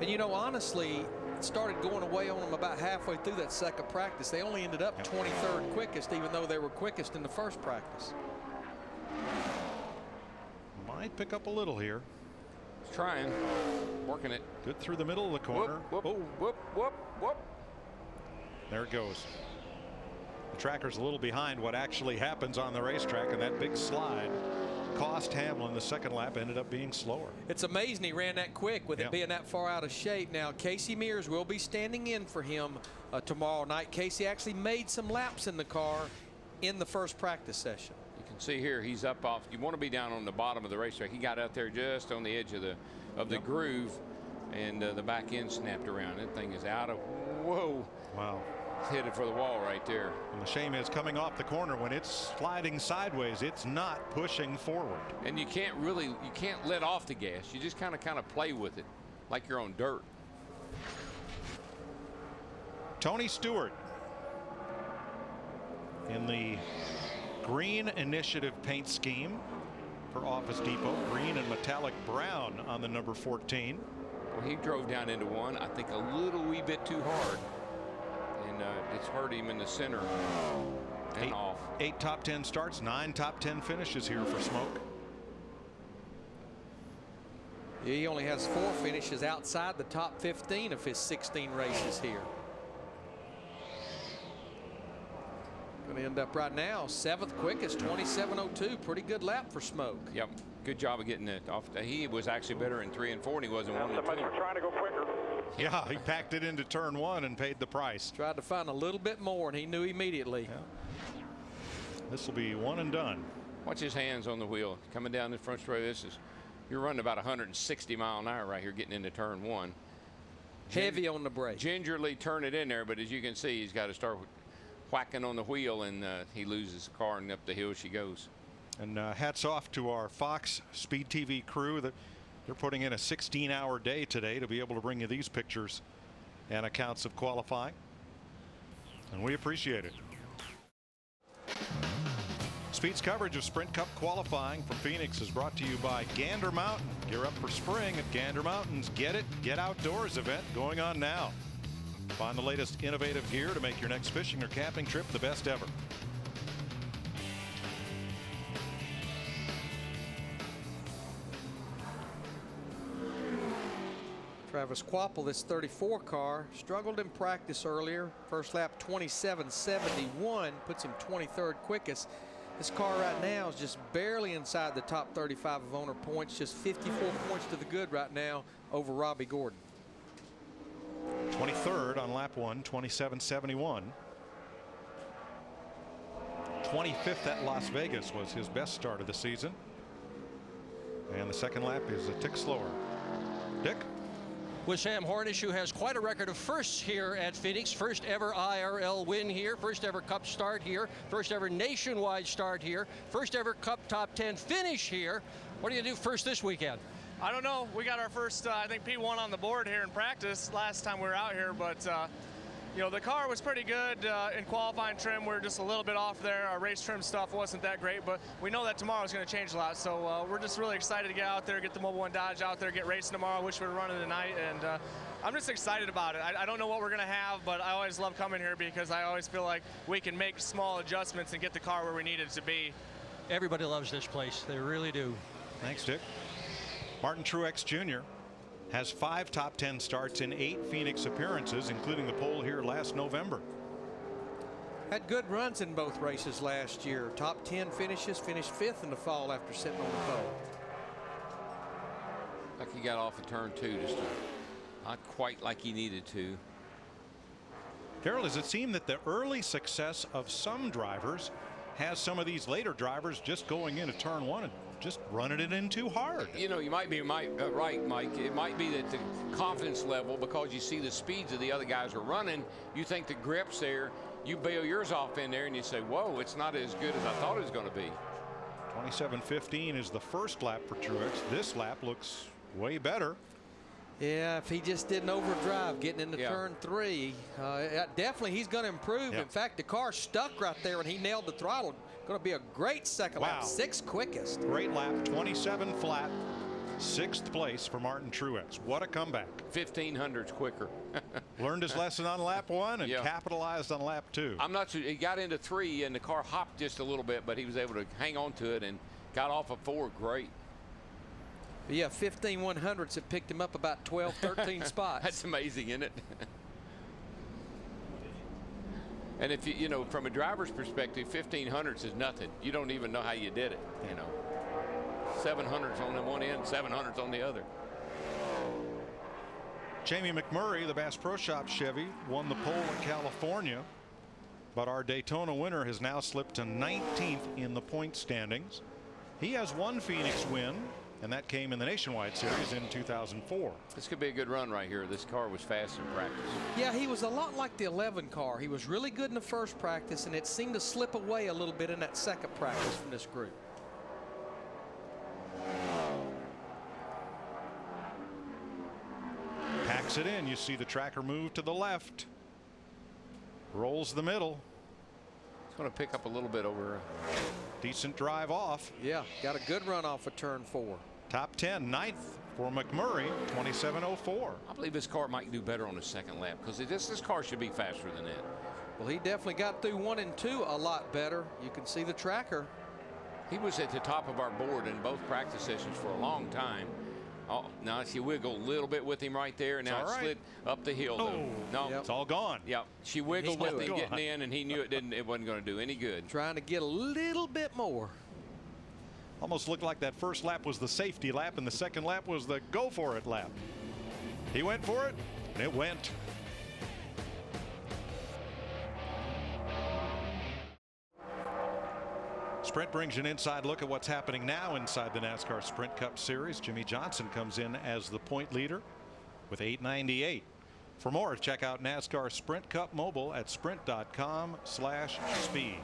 And you know, honestly, it started going away on them about halfway through that second practice. They only ended up 23rd quickest, even though they were quickest in the first practice. Might pick up a little here. He's trying, working it. Good through the middle of the corner. Whoop, whoop, whoop, whoop, whoop. There it goes. The tracker's a little behind what actually happens on the racetrack, and that big slide cost Hamlin the second lap, ended up being slower. It's amazing he ran that quick with it being that far out of shape. Now, Casey Mears will be standing in for him tomorrow night. Casey actually made some laps in the car in the first practice session. You can see here he's up off. You want to be down on the bottom of the racetrack. He got out there just on the edge of the groove, and the back end snapped around. That thing is out of. Whoa! Wow. Headed for the wall right there. And the shame is, coming off the corner, when it's sliding sideways, it's not pushing forward. And you can't let off the gas. You just kind of play with it like you're on dirt. Tony Stewart in the green initiative paint scheme for Office Depot. Green and metallic brown on the number 14. Well, he drove down into one, I think, a little wee bit too hard. And it's hurt him in the center and off. 8 top 10 starts, 9 top 10 finishes here for Smoke. He only has 4 finishes outside the top 15 of his 16 races here. Going to end up right now 7th quickest, 27:02. Pretty good lap for Smoke. Yep, good job of getting it off. He was actually better in 3 and 4 than he was in 1 and 2. Trying to go quicker. Yeah, he packed it into turn 1 and paid the price. Tried to find a little bit more, and he knew immediately. Yeah. This will be one and done. Watch his hands on the wheel coming down the front straight. You're running about 160 mile an hour right here getting into turn 1. Heavy on the brake. Gingerly turn it in there, but as you can see, he's got to start whacking on the wheel, and he loses the car, and up the hill she goes. And hats off to our Fox Speed TV crew that they're putting in a 16-hour day today to be able to bring you these pictures and accounts of qualifying, and we appreciate it. Speed's coverage of Sprint Cup qualifying from Phoenix is brought to you by Gander Mountain. Gear up for spring at Gander Mountain's Get It, Get Outdoors event going on now. Find the latest innovative gear to make your next fishing or camping trip the best ever. Travis Quapple, this 34 car, struggled in practice earlier. First lap 27:71, puts him 23rd quickest. This car right now is just barely inside the top 35 of owner points, just 54 points to the good right now over Robbie Gordon. 23rd on lap 1, 27:71. 25th at Las Vegas was his best start of the season. And the second lap is a tick slower. Dick? With Sam Hornish, who has quite a record of firsts here at Phoenix. First ever IRL win here, first ever Cup start here, first ever nationwide start here, first ever Cup top 10 finish here. What are you going to do first this weekend? I don't know. We got our first, I think, P1 on the board here in practice last time we were out here, but you know, the car was pretty good in qualifying trim. We were just a little bit off there. Our race trim stuff wasn't that great, but we know that tomorrow is going to change a lot. So we're just really excited to get out there, get the Mobile One Dodge out there, get racing tomorrow. Wish we were running tonight, and I'm just excited about it. I don't know what we're going to have, but I always love coming here because I always feel like we can make small adjustments and get the car where we need it to be. Everybody loves this place. They really do. Thanks, Dick. Martin Truex Jr. has 5 top 10 starts in 8 Phoenix appearances, including the pole here last November. Had good runs in both races last year. Top 10 finishes, finished 5th in the fall after sitting on the pole. Like he got off of turn 2, just not quite like he needed to. Darrell, does it seem that the early success of some drivers has some of these later drivers just going into turn one and just running it in too hard. You know, you might be right, Mike. It might be that the confidence level, because you see the speeds of the other guys are running, you think the grip's there, you bail yours off in there and you say, whoa, it's not as good as I thought it was going to be. 27:15 is the first lap for Truex. This lap looks way better. Yeah, if he just didn't overdrive getting into turn 3, definitely he's going to improve. In fact, the car stuck right there and he nailed the throttle. Going to be a great second lap, 6th quickest. Great lap, 27 flat, 6th place for Martin Truex. What a comeback. 1500s quicker. Learned his lesson on lap 1 and capitalized on lap 2. I'm not sure. He got into 3 and the car hopped just a little bit, but he was able to hang on to it and got off of 4. Great. But yeah, 15/100s have picked him up about 12, 13 spots. That's amazing, isn't it? And if you know, from a driver's perspective, 1500s is nothing. You don't even know how you did it. You know, 700s on the one end, 700s on the other. Jamie McMurray, the Bass Pro Shop Chevy, won the pole in California, but our Daytona winner has now slipped to 19th in the point standings. He has one Phoenix win, and that came in the Nationwide Series in 2004. This could be a good run right here. This car was fast in practice. Yeah, he was a lot like the 11 car. He was really good in the first practice, and it seemed to slip away a little bit in that second practice from this group. Packs it in. You see the tracker move to the left. Rolls the middle. It's going to pick up a little bit over. Decent drive off. Yeah, got a good run off of turn 4. Top 10, 9th for McMurray, 27:04. I believe this car might do better on the second lap because this car should be faster than that. Well, he definitely got through 1 and 2 a lot better. You can see the tracker. He was at the top of our board in both practice sessions for a long time. Oh, now she wiggled a little bit with him right there, and now it slid up the hill. No, it's all gone. Yeah, she wiggled with him getting in, and he knew it wasn't going to do any good. Trying to get a little bit more. Almost looked like that first lap was the safety lap, and the second lap was the go for it lap. He went for it, and it went. Sprint brings you an inside look at what's happening now inside the NASCAR Sprint Cup Series. Jimmy Johnson comes in as the point leader with 898. For more, check out NASCAR Sprint Cup mobile at sprint.com/speed.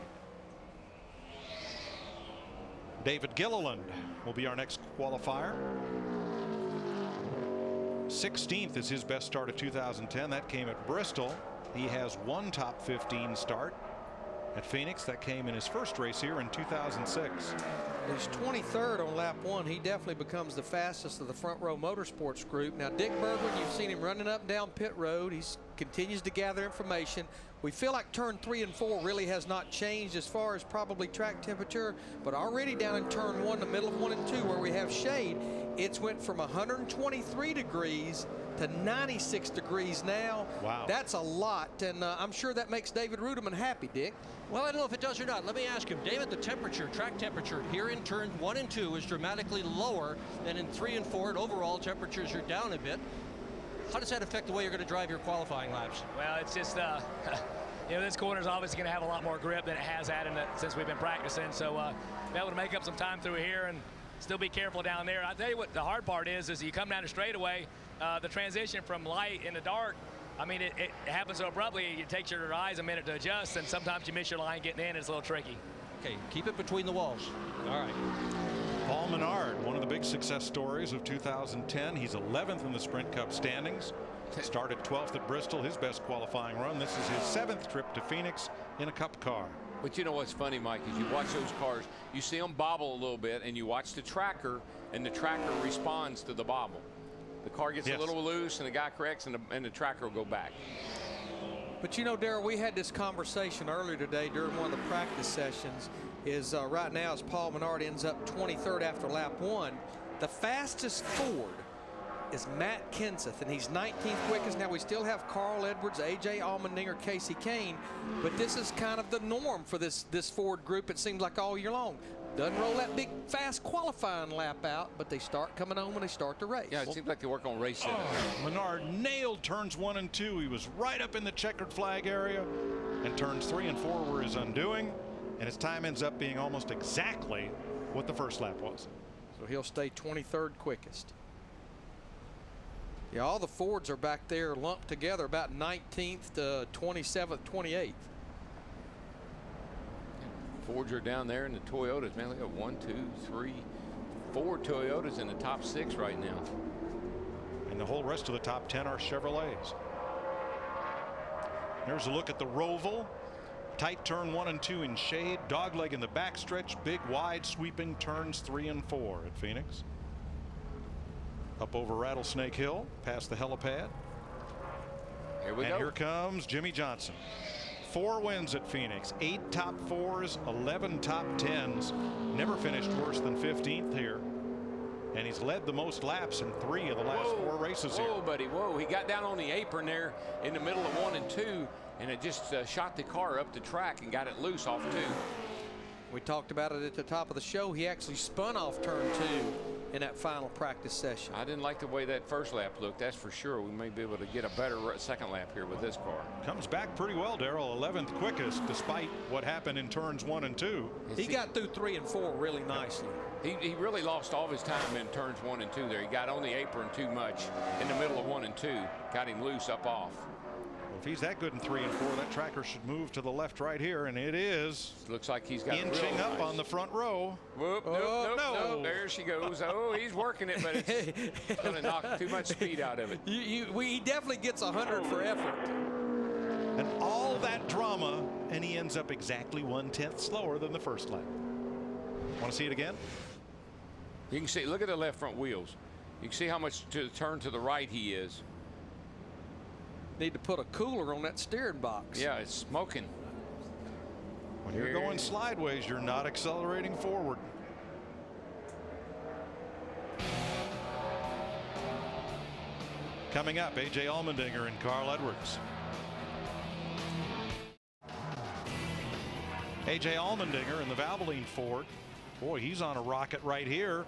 David Gilliland will be our next qualifier. 16th is his best start of 2010. That came at Bristol. He has one top 15 start at Phoenix. That came in his first race here in 2006. He's 23rd on lap 1. He definitely becomes the fastest of the front row motorsports group. Now, Dick Bergman, you've seen him running up and down pit road. He continues to gather information. We feel like turn 3 and 4 really has not changed as far as probably track temperature, but already down in turn 1, the middle of 1 and 2 where we have shade, it's went from 123 degrees to 96 degrees now. Wow. That's a lot, and I'm sure that makes David Ruderman happy, Dick. Well, I don't know if it does or not. Let me ask him. David, the temperature, track temperature here in turn 1 and 2 is dramatically lower than in 3 and 4, and overall temperatures are down a bit. How does that affect the way you're going to drive your qualifying laps? Well, it's just, you know, this corner's obviously going to have a lot more grip than it has had in it since we've been practicing. So be able to make up some time through here and still be careful down there. I tell you what the hard part is you come down the straightaway, the transition from light into dark, I mean, it happens so abruptly, it takes your eyes a minute to adjust, and sometimes you miss your line getting in. It's a little tricky. Okay, keep it between the walls. All right. Paul Menard, one of the big success stories of 2010. He's 11th in the Sprint Cup standings. Started 12th at Bristol, his best qualifying run. This is his 7th trip to Phoenix in a Cup car. But you know what's funny, Mike, is you watch those cars, you see them bobble a little bit, and you watch the tracker, and the tracker responds to the bobble. The car gets a little loose, and the guy corrects, and the tracker will go back. But you know, Darrell, we had this conversation earlier today during one of the practice sessions. Is right now, as Paul Menard ends up 23rd after lap 1, the fastest Ford is Matt Kenseth, and he's 19th quickest. Now we still have Carl Edwards, AJ Allmendinger, Casey Kane, but this is kind of the norm for this Ford group. It seems like all year long. Doesn't roll that big fast qualifying lap out, but they start coming on when they start the race. Yeah, it seems like they work on race center. Menard nailed turns 1 and 2. He was right up in the checkered flag area, and turns 3 and 4 were his undoing. And his time ends up being almost exactly what the first lap was. So he'll stay 23rd quickest. Yeah, all the Fords are back there lumped together about 19th to 27th, 28th. Fords are down there, and the Toyotas, man, look at 1, 2, 3, 4 Toyotas in the top 6 right now. And the whole rest of the top 10 are Chevrolets. There's a look at the Roval. Tight turn 1 and 2 in shade, dogleg in the backstretch, big wide sweeping turns 3 and 4 at Phoenix. Up over Rattlesnake Hill, past the helipad. Here we go. And here comes Jimmy Johnson. 4 wins at Phoenix, 8 top 4s, 11 top 10s. Never finished worse than 15th here. And he's led the most laps in 3 of the last 4 races here. Whoa, buddy, whoa. He got down on the apron there in the middle of 1 and 2, and it just shot the car up the track and got it loose off 2. We talked about it at the top of the show. He actually spun off turn 2 in that final practice session. I didn't like the way that first lap looked, that's for sure. We may be able to get a better second lap here with this car. Comes back pretty well, Darrell. 11th quickest despite what happened in turns 1 and 2. He got through 3 and 4 really nicely. He really lost all of his time in turns 1 and 2 there. He got on the apron too much in the middle of 1 and 2. Got him loose up off. Well, if he's that good in 3 and 4, that tracker should move to the left right here, and it is. Looks like he's got inching real up nice. On the front row. Whoop, nope. There she goes. Oh, he's working it, but it's going to knock too much speed out of it. He definitely gets 100 for effort. And all that drama, and he ends up exactly 1/10 slower than the first lap. Want to see it again? You can see, look at the left front wheels. You can see how much to turn to the right he is. Need to put a cooler on that steering box. Yeah, it's smoking. When you're going sideways, you're not accelerating forward. Coming up, A.J. Allmendinger and Carl Edwards. A.J. Allmendinger in the Valvoline Ford. Boy, he's on a rocket right here.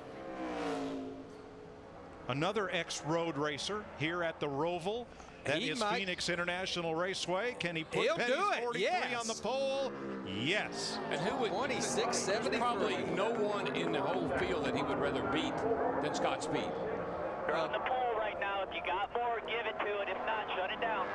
Another ex-road racer here at the Roval. That is Phoenix International Raceway. Can he put Petty's 43 on the pole? Yes. And who would 26.73? Probably no one in the whole field that he would rather beat than Scott Speed. You're on the pole right now. If you got more, give it to it. If not, shut it down.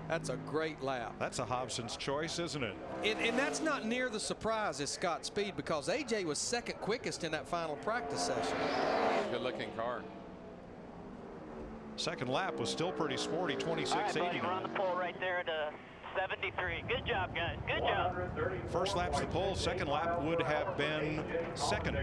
That's a great lap. That's a Hobson's choice, isn't it? And that's not near the surprise as Scott Speed, because AJ was second quickest in that final practice session. Good looking car. Second lap was still pretty sporty, 26.80. All right, buddy, we're on the pole right there at 73. Good job, guys. Good job. First lap's the pole. Second lap would have been second.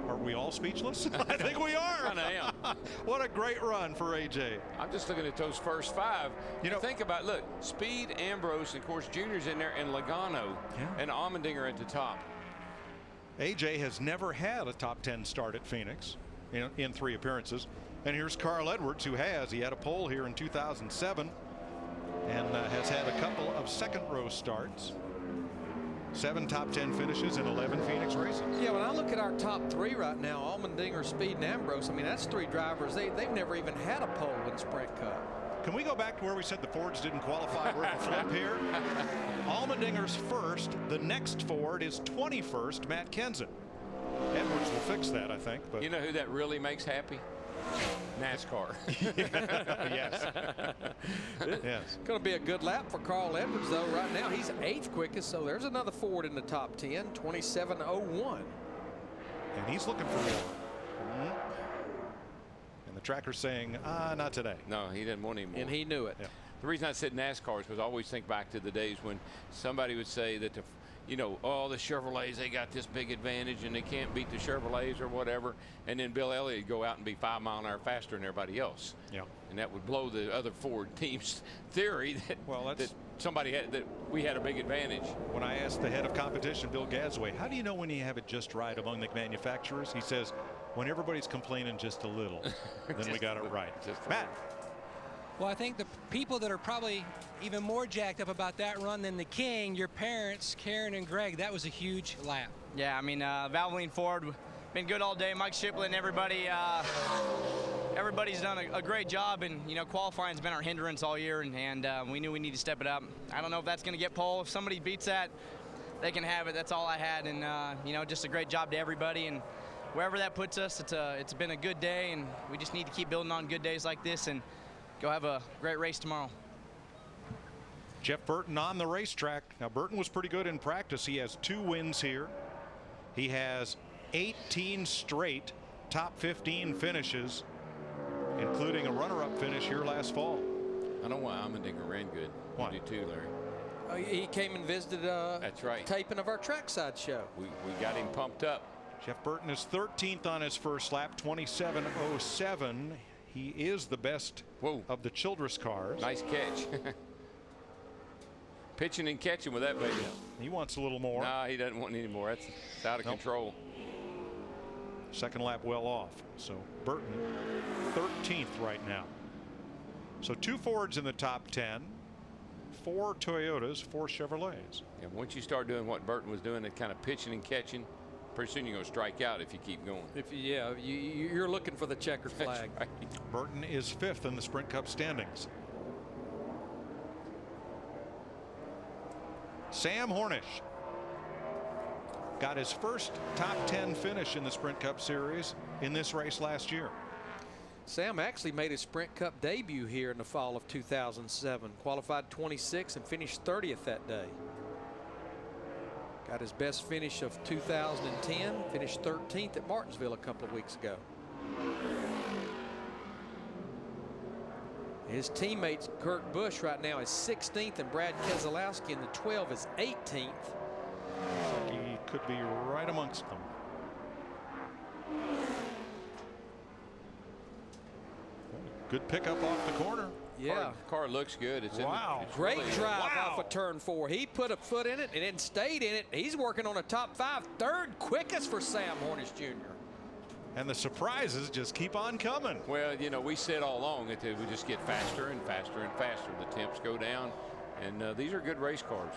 Are we all speechless? I think we are. I am. What a great run for AJ. I'm just looking at those first 5. You know, think about, look, Speed, Ambrose, and of course Junior's in there, and Logano, and Allmendinger at the top. AJ has never had a top 10 start at Phoenix in 3 appearances. And here's Carl Edwards, who has. He had a pole here in 2007 and has had a couple of second row starts. 7 top 10 finishes in 11 Phoenix races. Yeah, when I look at our top 3 right now, Allmendinger, Speed, and Ambrose, I mean, that's 3 drivers. They've never even had a pole in Sprint Cup. Can we go back to where we said the Fords didn't qualify worth a flip here? Allmendinger's first. The next Ford is 21st, Matt Kenseth. Edwards will fix that, I think. But you know who that really makes happy? NASCAR. Yes. Yes. Going to be a good lap for Carl Edwards, though. Right now, he's 8th quickest, so there's another Ford in the top 10, 27.01. And he's looking for more. And the tracker's saying, not today. No, he didn't want any more. And he knew it. Yeah. The reason I said NASCAR is because I always think back to the days when somebody would say that the the Chevrolets, they got this big advantage and they can't beat the Chevrolets or whatever. And then Bill Elliott would go out and be 5 miles an hour faster than everybody else. Yeah. And that would blow the other Ford team's theory that somebody had, that we had a big advantage. When I asked the head of competition, Bill Gasway, how do you know when you have it just right among the manufacturers? He says, when everybody's complaining just a little, then we got it right. Matt. Well, I think the people that are probably even more jacked up about that run than the King, your parents, Karen and Greg, that was a huge lap. Yeah, I mean, Valvoline Ford, been good all day. Mike Shipley and everybody, everybody's done a great job, and qualifying's been our hindrance all year, and we knew we need to step it up. I don't know if that's going to get pole. If somebody beats that, they can have it. That's all I had, and just a great job to everybody, and wherever that puts us, it's been a good day, and we just need to keep building on good days like this and go have a great race tomorrow. Jeff Burton on the racetrack. Now, Burton was pretty good in practice. He has 2 wins here. He has 18 straight top 15 finishes, including a runner-up finish here last fall. I know why Allmendinger ran good. Why? You do too, Larry. He came and visited That's right. taping of our trackside show. We got him pumped up. Jeff Burton is 13th on his first lap, 27.07. He is the best of the Childress cars. Nice catch. Pitching and catching with that baby. He wants a little more. Nah, he doesn't want any more. It's out of control. Second lap well off. So Burton 13th right now. So 2 Fords in the top 10, 4 Toyotas, 4 Chevrolets. Yeah, once you start doing what Burton was doing, that kind of pitching and catching, pretty soon you're going to strike out if you keep going. You're looking for the checkered flag. Right. Burton is 5th in the Sprint Cup standings. Sam Hornish got his first top 10 finish in the Sprint Cup Series in this race last year. Sam actually made his Sprint Cup debut here in the fall of 2007. Qualified 26th and finished 30th that day. Got his best finish of 2010. Finished 13th at Martinsville a couple of weeks ago. His teammates, Kurt Busch right now is 16th, and Brad Keselowski in the 12 is 18th. He could be right amongst them. Good pickup off the corner. Yeah. Car looks good. It's wow. It's Great really drive off of turn 4. He put a foot in it and then stayed in it. He's working on a top 5. Third quickest for Sam Hornish Jr. And the surprises just keep on coming. Well, we said all along that we just get faster and faster and faster. The temps go down, and these are good race cars.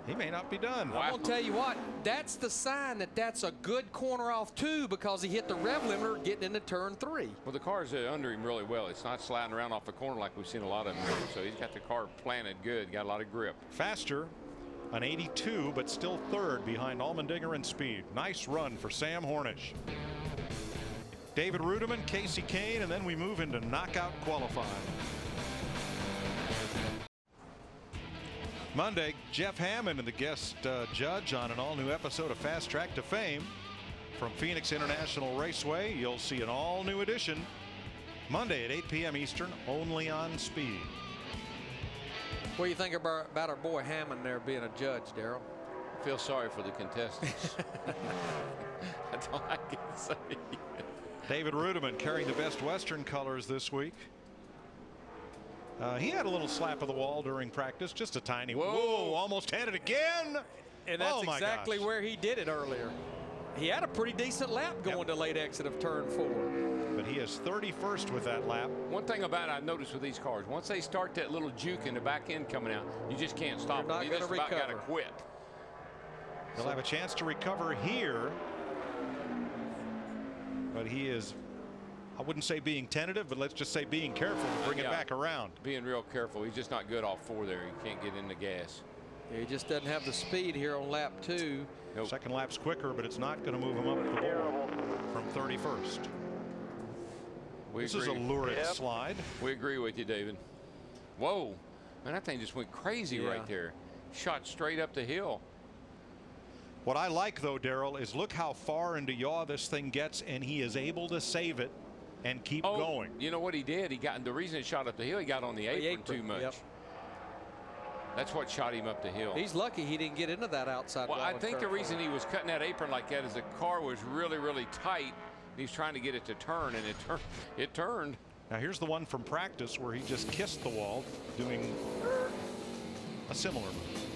He may not be done. I'm going to tell you what, that's the sign that that's a good corner off 2 because he hit the rev limiter getting into turn 3. Well, the car's under him really well. It's not sliding around off the corner like we've seen a lot of them do. So he's got the car planted good, got a lot of grip. Faster, an 82, but still 3rd behind Allmendinger in speed. Nice run for Sam Hornish. David Rudiman, Casey Kane, and then we move into knockout qualifying. Monday, Jeff Hammond and the guest judge on an all-new episode of Fast Track to Fame. From Phoenix International Raceway, you'll see an all-new edition Monday at 8 p.m. Eastern, only on Speed. What do you think about our boy Hammond there being a judge, Darrell? I feel sorry for the contestants. That's all I can say. David Rudiman carrying the Best Western colors this week. He had a little slap of the wall during practice, just a tiny. Whoa, almost had it again. And that's exactly where he did it earlier. He had a pretty decent lap going to late exit of turn 4. But he is 31st with that lap. One thing about it I noticed with these cars, once they start that little juke in the back end coming out, you just can't stop them. You just about got to quit. He'll have a chance to recover here. But he is, I wouldn't say being tentative, but let's just say being careful to bring it back around. Being real careful. He's just not good off 4 there. He can't get in the gas. Yeah, he just doesn't have the speed here on lap 2. Nope. Second lap's quicker, but it's not going to move him up the board from 31st. This is a lurid slide. We agree with you, David. Whoa. Man, that thing just went crazy right there. Shot straight up the hill. What I like, though, Darrell, is look how far into yaw this thing gets, and he is able to save it and keep going. You know what he did? He got, the reason it shot up the hill, he got on the apron too much. Yep. That's what shot him up the hill. He's lucky he didn't get into that outside wall. Well, I think the reason he was cutting that apron like that is the car was really, really tight. He's trying to get it to turn, and it turned. Now here's the one from practice where he just kissed the wall, doing a similar move.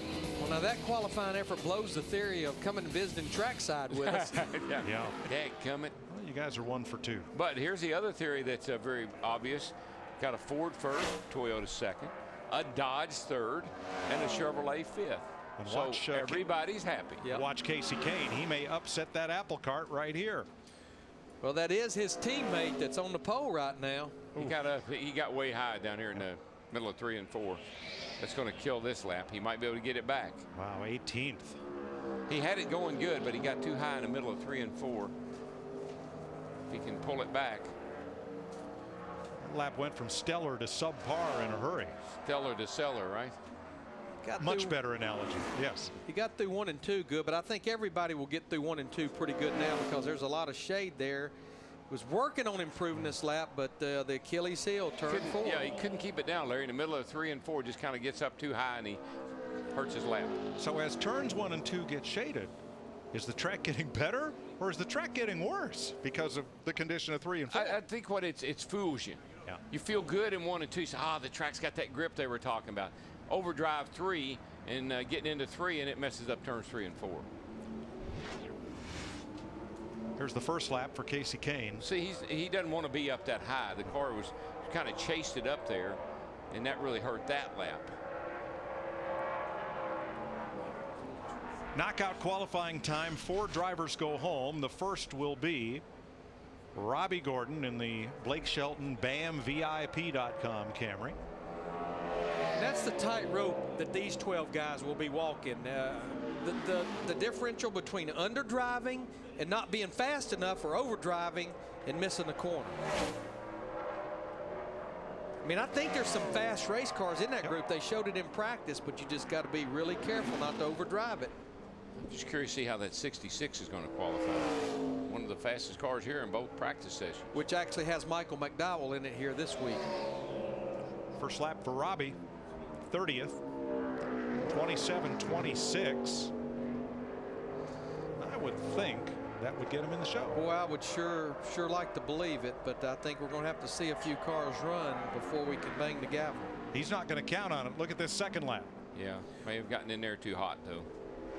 Well, now that qualifying effort blows the theory of coming and visiting trackside with us. Yeah. Dadgummit. Well, you guys are 1 for 2. But here's the other theory that's very obvious. Got a Ford first, Toyota second, a Dodge third, and a Chevrolet 5th. And so watch, everybody's happy. Watch Casey Kane. He may upset that apple cart right here. Well, that is his teammate that's on the pole right now. He got way high down here in the middle of 3 and 4. That's going to kill this lap. He might be able to get it back. Wow, 18th. He had it going good, but he got too high in the middle of 3 and 4. If he can pull it back. That lap went from stellar to subpar in a hurry. Stellar to cellar, right? Much better analogy. Yes. He got through 1 and 2 good, but I think everybody will get through 1 and 2 pretty good now because there's a lot of shade there. Was working on improving this lap, but the Achilles heel turned 4. Yeah, he couldn't keep it down, Larry. In the middle of 3 and 4, just kind of gets up too high and he hurts his lap. So as turns 1 and 2 get shaded, is the track getting better or is the track getting worse because of the condition of 3 and 4? I think what it fools you. Yeah. You feel good in 1 and 2. You say, the track's got that grip they were talking about. Overdrive 3 and getting into 3 and it messes up turns 3 and 4. Here's the first lap for Casey Kane. See, he doesn't want to be up that high. The car was kind of chased it up there, and that really hurt that lap. Knockout qualifying time. 4 drivers go home. The first will be Robbie Gordon in the Blake Shelton BAMVIP.com Camry. That's the tightrope that these 12 guys will be walking. The differential between underdriving and not being fast enough or overdriving and missing the corner. I mean, I think there's some fast race cars in that group. They showed it in practice, but you just got to be really careful not to overdrive it. I'm just curious to see how that 66 is going to qualify. One of the fastest cars here in both practice sessions. Which actually has Michael McDowell in it here this week. First lap for Robbie, 30th, 27-26. I would think that would get him in the show. Boy, I would sure like to believe it, but I think we're going to have to see a few cars run before we can bang the gavel. He's not going to count on it. Look at this second lap. Yeah, may have gotten in there too hot, though.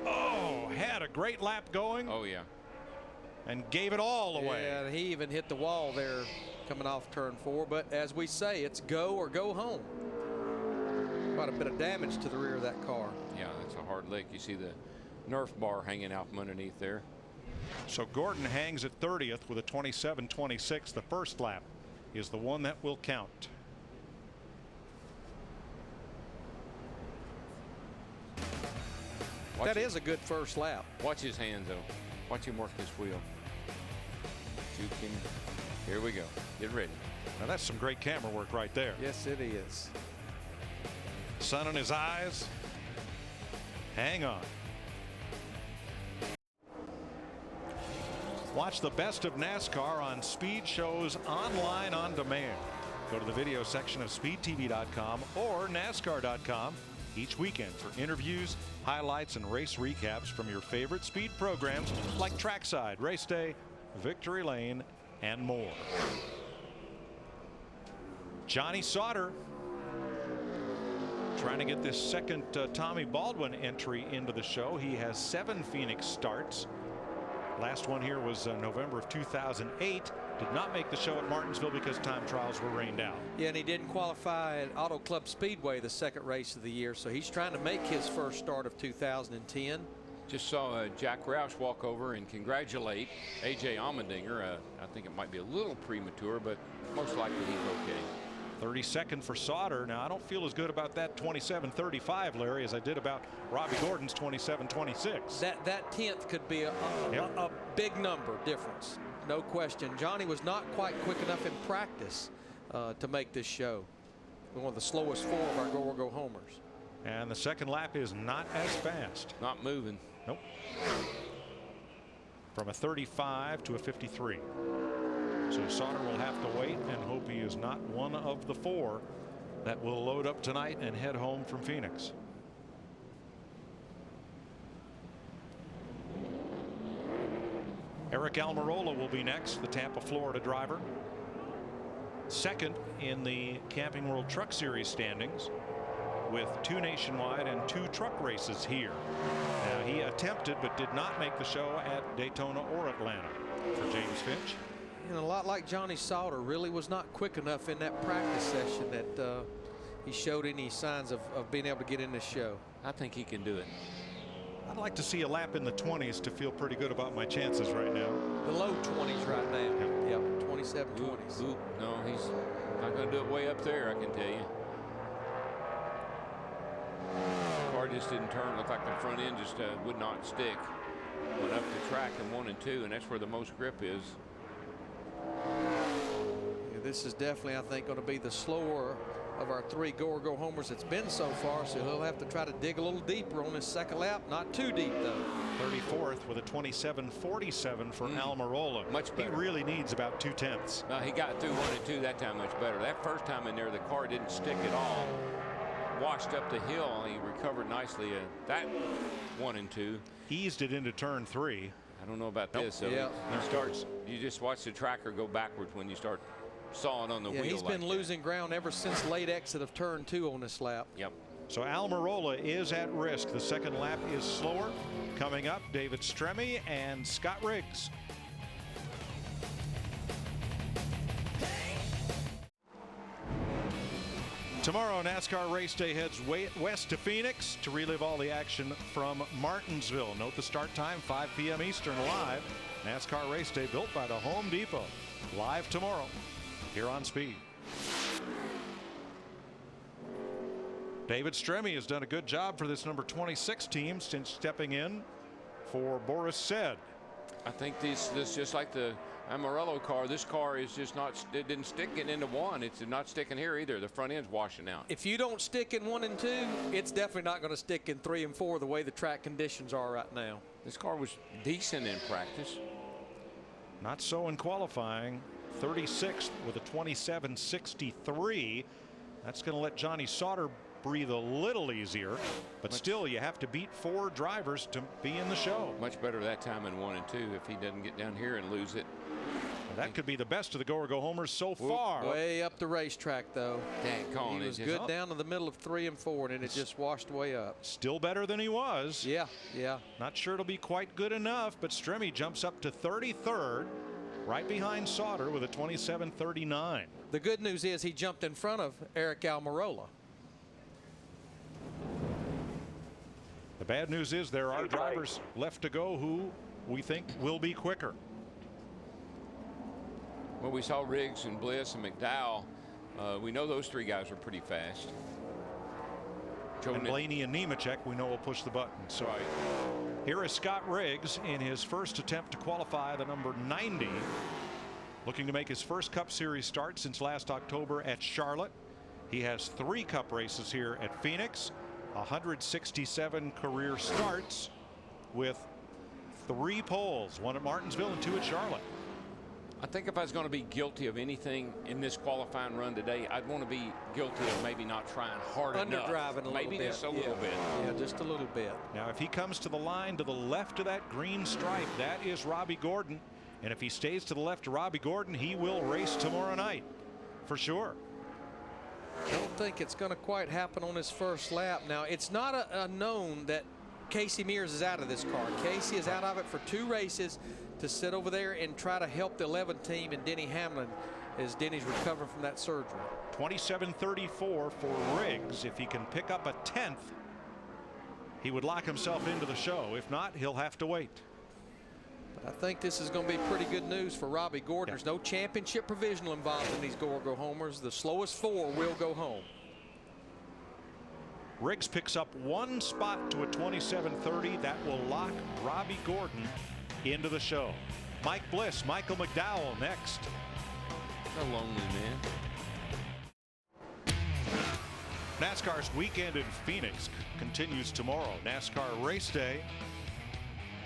Oh, had a great lap going. Oh, yeah. And gave it all away. Yeah, and he even hit the wall there coming off turn 4. But as we say, it's go or go home. Quite a bit of damage to the rear of that car. Yeah, that's a hard lick. You see the Nerf bar hanging out from underneath there. So Gordon hangs at 30th with a 27-26. The first lap is the one that will count. That is a good first lap. Watch his hands, though. Watch him work this wheel. Here we go. Get ready. Now that's some great camera work right there. Yes, it is. Sun in his eyes. Hang on. Watch the best of NASCAR on Speed Shows online on demand. Go to the video section of speedtv.com or NASCAR.com each weekend for interviews, highlights, and race recaps from your favorite speed programs like Trackside, Race Day, Victory Lane, and more. Johnny Sauter trying to get this second Tommy Baldwin entry into the show. He has 7 Phoenix starts. Last one here was November of 2008. Did not make the show at Martinsville because time trials were rained out. Yeah, and he didn't qualify at Auto Club Speedway the second race of the year, so he's trying to make his first start of 2010. Just saw Jack Roush walk over and congratulate A.J. Allmendinger. I think it might be a little premature, but most likely he's okay. 32nd for Sauter. Now, I don't feel as good about that 27-35, Larry, as I did about Robbie Gordon's 27-26. That 10th could be a big number difference. No question. Johnny was not quite quick enough in practice to make this show. One of the slowest 4 of our go-or-go homers. And the second lap is not as fast. Not moving. Nope. From a 35 to a 53. So Sauter will have to wait and hope he is not one of the 4 that will load up tonight and head home from Phoenix. Eric Almirola will be next, the Tampa, Florida driver. Second in the Camping World Truck Series standings with 2 nationwide and 2 truck races here. Now, he attempted but did not make the show at Daytona or Atlanta. For James Finch. And a lot like Johnny Sauter, really was not quick enough in that practice session that he showed any signs of being able to get in this show. I think he can do it. I'd like to see a lap in the 20s to feel pretty good about my chances right now. The low 20s right now. Yep, 27-20s. No, he's not going to do it way up there, I can tell you. The car just didn't turn. Looked like the front end just would not stick. Went up the track in 1 and 2, and that's where the most grip is. Yeah, this is definitely, I think, going to be the slower of our 3 go-or-go homers it's been so far, so he'll have to try to dig a little deeper on his second lap. Not too deep, though. 34th with a 27.47 for Almirola. Much better. He really needs about 2/10. No, he got through 1 and 2 that time much better. That first time in there, the car didn't stick at all. Washed up the hill, and he recovered nicely. That 1 and 2. Eased it into turn 3. I don't know about this. So yeah. he starts. You just watch the tracker go backwards when you start sawing on the wheel. He's been losing ground ever since late exit of turn 2 on this lap. Yep. So Almirola is at risk. The second lap is slower. Coming up, David Stremme and Scott Riggs. Tomorrow, NASCAR Race Day heads west to Phoenix to relive all the action from Martinsville. Note the start time, 5 p.m. Eastern, live. NASCAR Race Day built by the Home Depot. Live tomorrow here on Speed. David Stremme has done a good job for this number 26 team since stepping in for Boris Said. I think this just like the Amarillo car, this car is just not, it didn't stick it into 1. It's not sticking here either. The front end's washing out. If you don't stick in 1 and 2, it's definitely not going to stick in 3 and 4 the way the track conditions are right now. This car was decent in practice. Not so in qualifying. 36th with a 27.63. That's going to let Johnny Sauter breathe a little easier, but still you have to beat 4 drivers to be in the show. Much better that time in 1 and 2 if he doesn't get down here and lose it. That could be the best of the go-or-go homers so far. Way up the racetrack, though. He was good down to the middle of 3 and 4, and it just washed way up. Still better than he was. Yeah, yeah. Not sure it'll be quite good enough, but Stremme jumps up to 33rd, right behind Sauter with a 27.39. The good news is he jumped in front of Eric Almirola. The bad news is there are drivers left to go who we think will be quicker. Well, we saw Riggs and Bliss and McDowell. We know those 3 guys are pretty fast. And Blaney and Nemechek we know will push the button. So here is Scott Riggs in his first attempt to qualify the number 90. Looking to make his first Cup Series start since last October at Charlotte. He has 3 Cup races here at Phoenix. 167 career starts with 3 poles, 1 at Martinsville and 2 at Charlotte. I think if I was going to be guilty of anything in this qualifying run today, I'd want to be guilty of maybe not trying hard enough. Underdriving a little bit. Maybe just a little bit. Yeah, just a little bit. Now, if he comes to the line to the left of that green stripe, that is Robbie Gordon. And if he stays to the left of Robbie Gordon, he will race tomorrow night for sure. I don't think it's going to quite happen on his first lap. Now, it's not a known that Casey Mears is out of this car. Casey is out of it for 2 races to sit over there and try to help the 11 team and Denny Hamlin as Denny's recovering from that surgery. 27.34 for Riggs. If he can pick up a 10th, he would lock himself into the show. If not, he'll have to wait. But I think this is going to be pretty good news for Robbie Gordon. There's no championship provisional involved in these go-or-go homers. The slowest 4 will go home. Riggs picks up 1 spot to a 27.30. That will lock Robbie Gordon into the show. Mike Bliss, Michael McDowell next. A lonely man. NASCAR's weekend in Phoenix continues tomorrow. NASCAR Race Day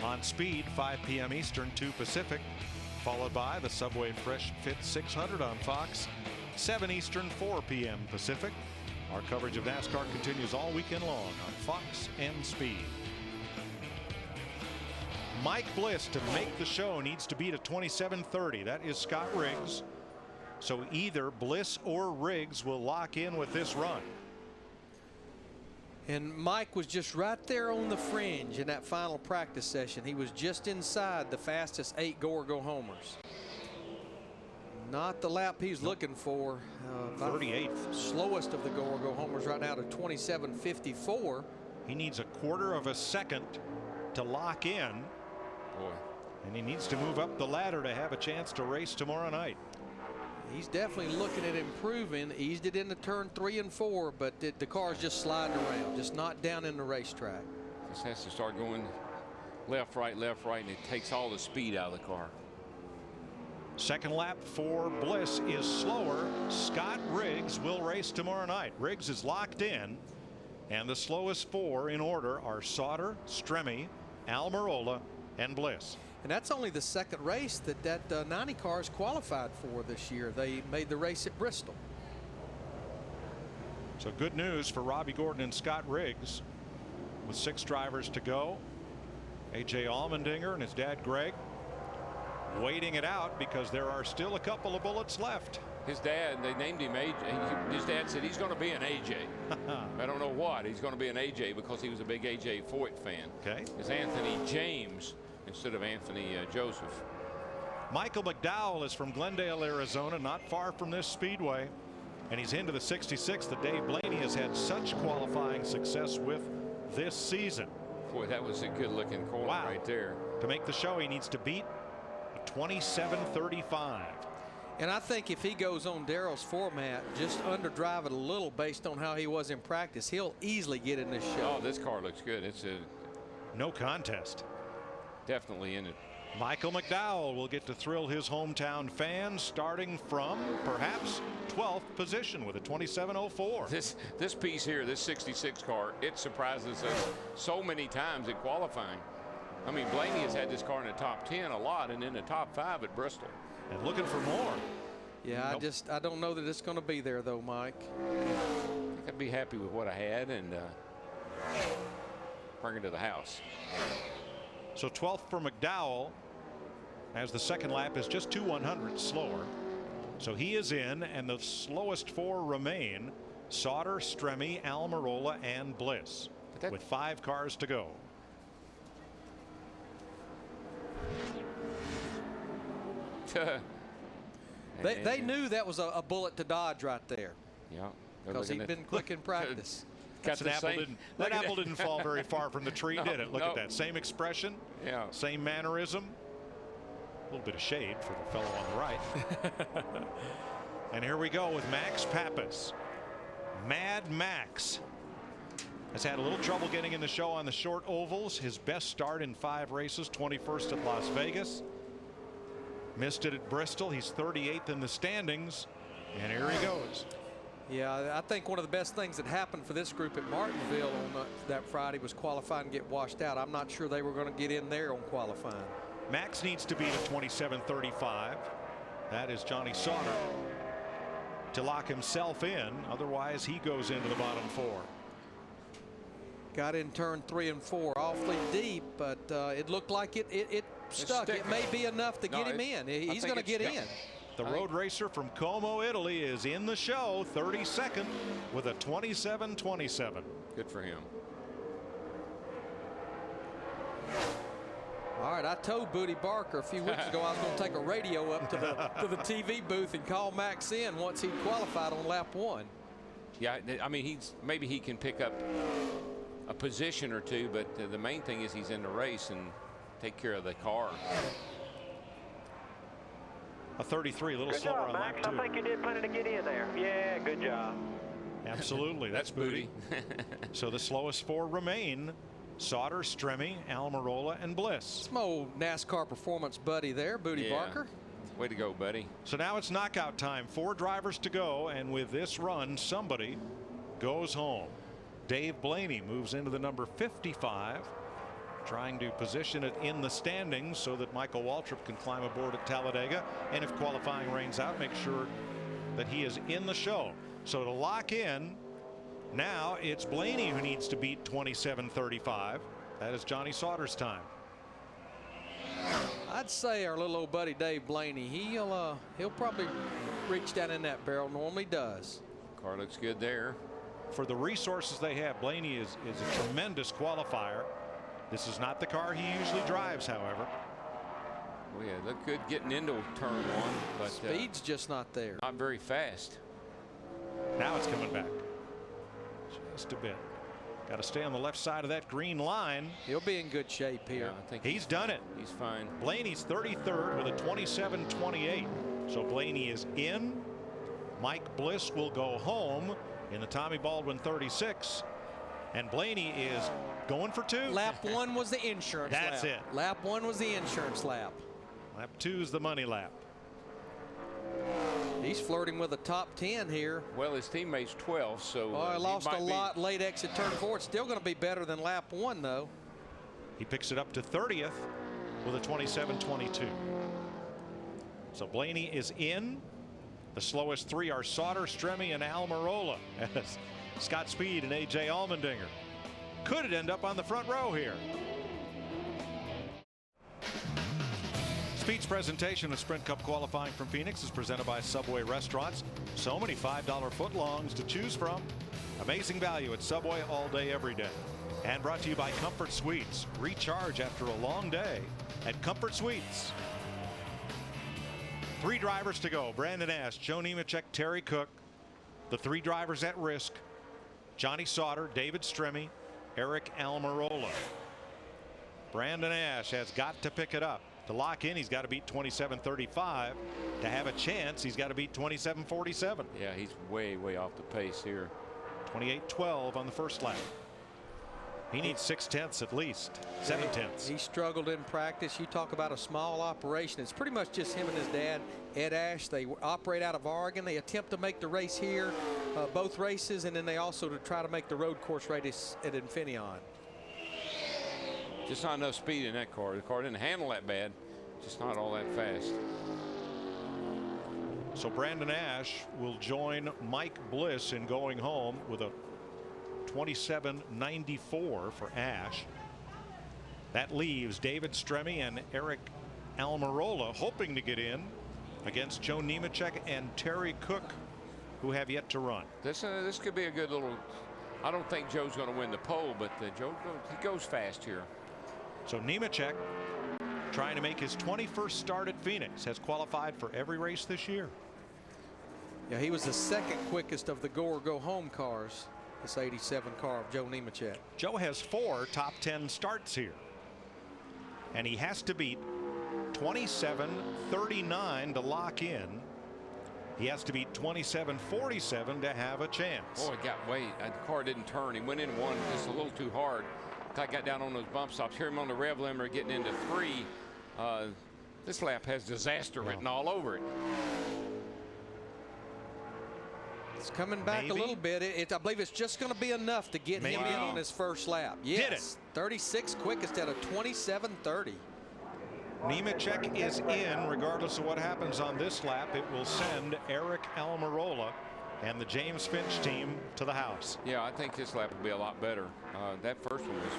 on Speed, 5 p.m. Eastern, 2 Pacific, followed by the Subway Fresh Fit 600 on Fox, 7 Eastern, 4 p.m. Pacific. Our coverage of NASCAR continues all weekend long on Fox and Speed. Mike Bliss, to make the show, needs to beat a 27.30. That is Scott Riggs. So either Bliss or Riggs will lock in with this run. And Mike was just right there on the fringe in that final practice session. He was just inside the fastest 8 go-or-go homers. Not the lap he's looking for. 38th. Slowest of the go-or-go homers right now to 27.54. He needs a 1/4 of a second to lock in. Boy. And he needs to move up the ladder to have a chance to race tomorrow night. He's definitely looking at improving. Eased it into turn 3 and 4, but the car's just sliding around, just not down in the racetrack. Just has to start going left, right, and it takes all the speed out of the car. Second lap for Bliss is slower. Scott Riggs will race tomorrow night. Riggs is locked in, and the slowest 4 in order are Sauter, Stremme, Almirola, and Bliss. And that's only the second race that 90 cars qualified for this year. They made the race at Bristol. So good news for Robbie Gordon and Scott Riggs. With 6 drivers to go, A.J. Allmendinger and his dad Greg waiting it out because there are still a couple of bullets left. His dad, they named him AJ. His dad said he's going to be an AJ. I don't know what. He's going to be an AJ because he was a big AJ Foyt fan. Okay. It's Anthony James instead of Anthony Joseph. Michael McDowell is from Glendale, Arizona, not far from this speedway, and he's into the 66 that Dave Blaney has had such qualifying success with this season. Boy, that was a good looking corner right there. To make the show, he needs to beat a 27:35. And I think if he goes on Darrell's format, just underdrive it a little based on how he was in practice, he'll easily get in this show. Oh, this car looks good. It's a no contest. Definitely in it. Michael McDowell will get to thrill his hometown fans starting from perhaps 12th position with a 27:04. This piece here, this 66 car, it surprises us so many times in qualifying. I mean, Blaney has had this car in the top 10 a lot and in the top 5 at Bristol. And looking for more. Yeah, I don't know that it's going to be there though, Mike. I think I'd be happy with what I had and bring it to the house. So 12th for McDowell, as the second lap is just 2/100 slower. So he is in, and the slowest 4 remain: Sauter, Stremme, Almirola, and Bliss, with 5 cars to go. They knew that was a bullet to dodge right there. Yeah, because he'd been quick in practice. That apple didn't fall very far from the tree, did it? Look at that. Same expression. Yeah. Same mannerism. A little bit of shade for the fellow on the right. And here we go with Max Pappas. Mad Max has had a little trouble getting in the show on the short ovals. His best start in 5 races, 21st at Las Vegas. Missed it at Bristol. He's 38th in the standings. And here he goes. Yeah, I think one of the best things that happened for this group at Martinsville on that Friday was qualifying and get washed out. I'm not sure they were going to get in there on qualifying. Max needs to beat a 27:35. That is Johnny Sauter to lock himself in. Otherwise, he goes into the bottom 4. Got in turn 3 and 4 awfully deep, but it looked like it stuck. It may be enough to get him in. He's going to get in. The road racer from Como, Italy is in the show, 32nd with a 27:27. Good for him. All right, I told Booty Barker a few weeks ago I was going to take a radio up to the TV booth and call Max in once he qualified on lap 1. Yeah, I mean, maybe he can pick up a position or 2, but the main thing is he's in the race and take care of the car. A 33, a little good slower job, on Max. lap 2. I think you did plenty to get in there. Yeah, good job. Absolutely. That's Booty. So the slowest 4 remain: Sauter, Stremme, Almirola, and Bliss. It's my old NASCAR performance buddy there, Booty Barker. Way to go, buddy. So now it's knockout time. 4 drivers to go, and with this run, somebody goes home. Dave Blaney moves into the number 55, trying to position it in the standings so that Michael Waltrip can climb aboard at Talladega, and if qualifying rains out, make sure that he is in the show. So to lock in, now it's Blaney who needs to beat 27:35. That is Johnny Sauter's time. I'd say our little old buddy Dave Blaney, he'll probably reach down in that barrel. Normally does. Car looks good there. For the resources they have, Blaney is a tremendous qualifier. This is not the car he usually drives, however. Well, yeah, look good getting into turn 1, but speed's just not there. Not very fast. Now it's coming back just a bit. Got to stay on the left side of that green line. He'll be in good shape here. Yeah, I think he's done it. He's fine. Blaney's 33rd with a 27.28. So Blaney is in. Mike Bliss will go home in the Tommy Baldwin 36. And Blaney is going for 2. Lap 1 was the insurance lap. That's it. Lap 1 was the insurance lap. Lap 2 is the money lap. He's flirting with a top 10 here. Well, his teammate's 12, so I lost a lot late exit turn 4. It's still going to be better than lap 1, though. He picks it up to 30th with a 27.22. So Blaney is in. The slowest 3 are Sauter, Stremme, and Almirola. As Scott Speed and A.J. Allmendinger. Could it end up on the front row here? Speed's presentation of Sprint Cup qualifying from Phoenix is presented by Subway Restaurants. So many $5 footlongs to choose from. Amazing value at Subway all day, every day. And brought to you by Comfort Suites. Recharge after a long day at Comfort Suites. 3 drivers to go. Brandon Ash, Joe Nemechek, Terry Cook. The 3 drivers at risk. Johnny Sauter, David Stremme, Eric Almirola. Brandon Ash has got to pick it up. To lock in, he's got to beat 27.35. To have a chance, he's got to beat 27.47. Yeah, he's way off the pace here. 28.12 on the first lap. He needs 6/10 at least. 7/10. He struggled in practice. You talk about a small operation. It's pretty much just him and his dad, Ed Ash. They operate out of Oregon. They attempt to make the race here, both races, and then they also try to make the road course race at Infineon. Just not enough speed in that car. The car didn't handle that bad. Just not all that fast. So Brandon Ash will join Mike Bliss in going home with a 27.94 for Ash. That leaves David Stremme and Eric Almirola hoping to get in against Joe Nemechek and Terry Cook, who have yet to run. This could be a good little. I don't think Joe's going to win the pole, but Joe he goes fast here. So Nemechek, trying to make his 21st start at Phoenix, has qualified for every race this year. Yeah, he was the second quickest of the go or go home cars. This 87 car of Joe Nemechek. Joe has 4 top 10 starts here, and he has to beat 27.39 to lock in. He has to beat 27.47 to have a chance. Oh, it got way. The car didn't turn. He went in one just a little too hard. I got down on those bump stops. Hear him on the rev limiter getting into 3. This lap has disaster written all over it. It's coming back a little bit. I believe it's just going to be enough to get him in on his first lap. Yes, did it. 36 quickest at a 27.30. Nemechek is in regardless of what happens on this lap. It will send Eric Almirola and the James Finch team to the house. Yeah, I think this lap will be a lot better. That first one was,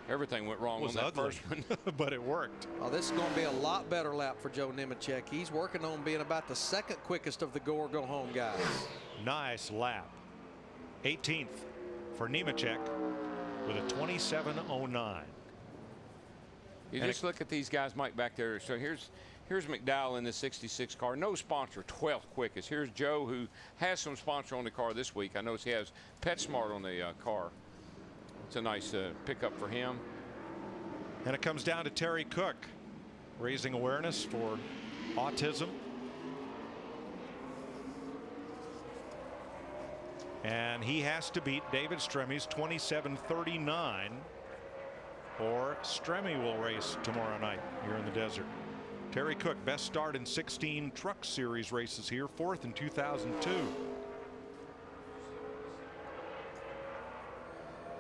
everything went wrong on that ugly. first one. But it worked. Oh, this is going to be a lot better lap for Joe Nemechek. He's working on being about the second quickest of the go or go home guys. Nice lap. 18th for Nemechek with a 27.09. You just look at these guys, Mike, back there. So here's McDowell in the 66 car. No sponsor, 12th quickest. Here's Joe, who has some sponsor on the car this week. I notice he has PetSmart on the car. It's a nice pickup for him. And it comes down to Terry Cook, raising awareness for autism. And he has to beat David Stremme's 27.39, or Stremme will race tomorrow night here in the desert. Terry Cook, best start in 16 Truck Series races here, 4th in 2002.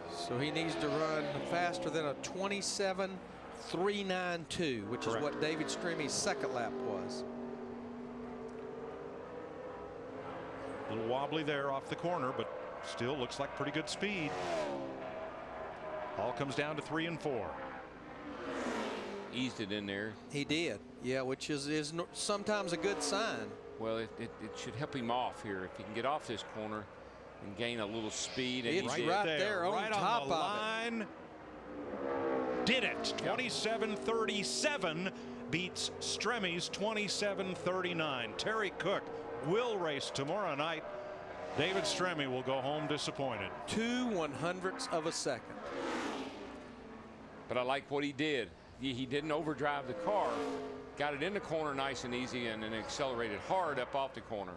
So he needs to run faster than a 27.392, which is what David Stremme's second lap was. A little wobbly there off the corner, but still looks like pretty good speed. All comes down to 3 and 4. Eased it in there. He did, yeah, which is sometimes a good sign. Well, it should help him off here if he can get off this corner and gain a little speed. And it's right there on right top on the of line. Did it. 27.37 beats Stremme's 27.39. Terry Cook will race tomorrow night David Stremme will go home disappointed. 2/100ths of a second. But I like what he did. He didn't overdrive the car. Got it in the corner nice and easy and then accelerated hard up off the corner.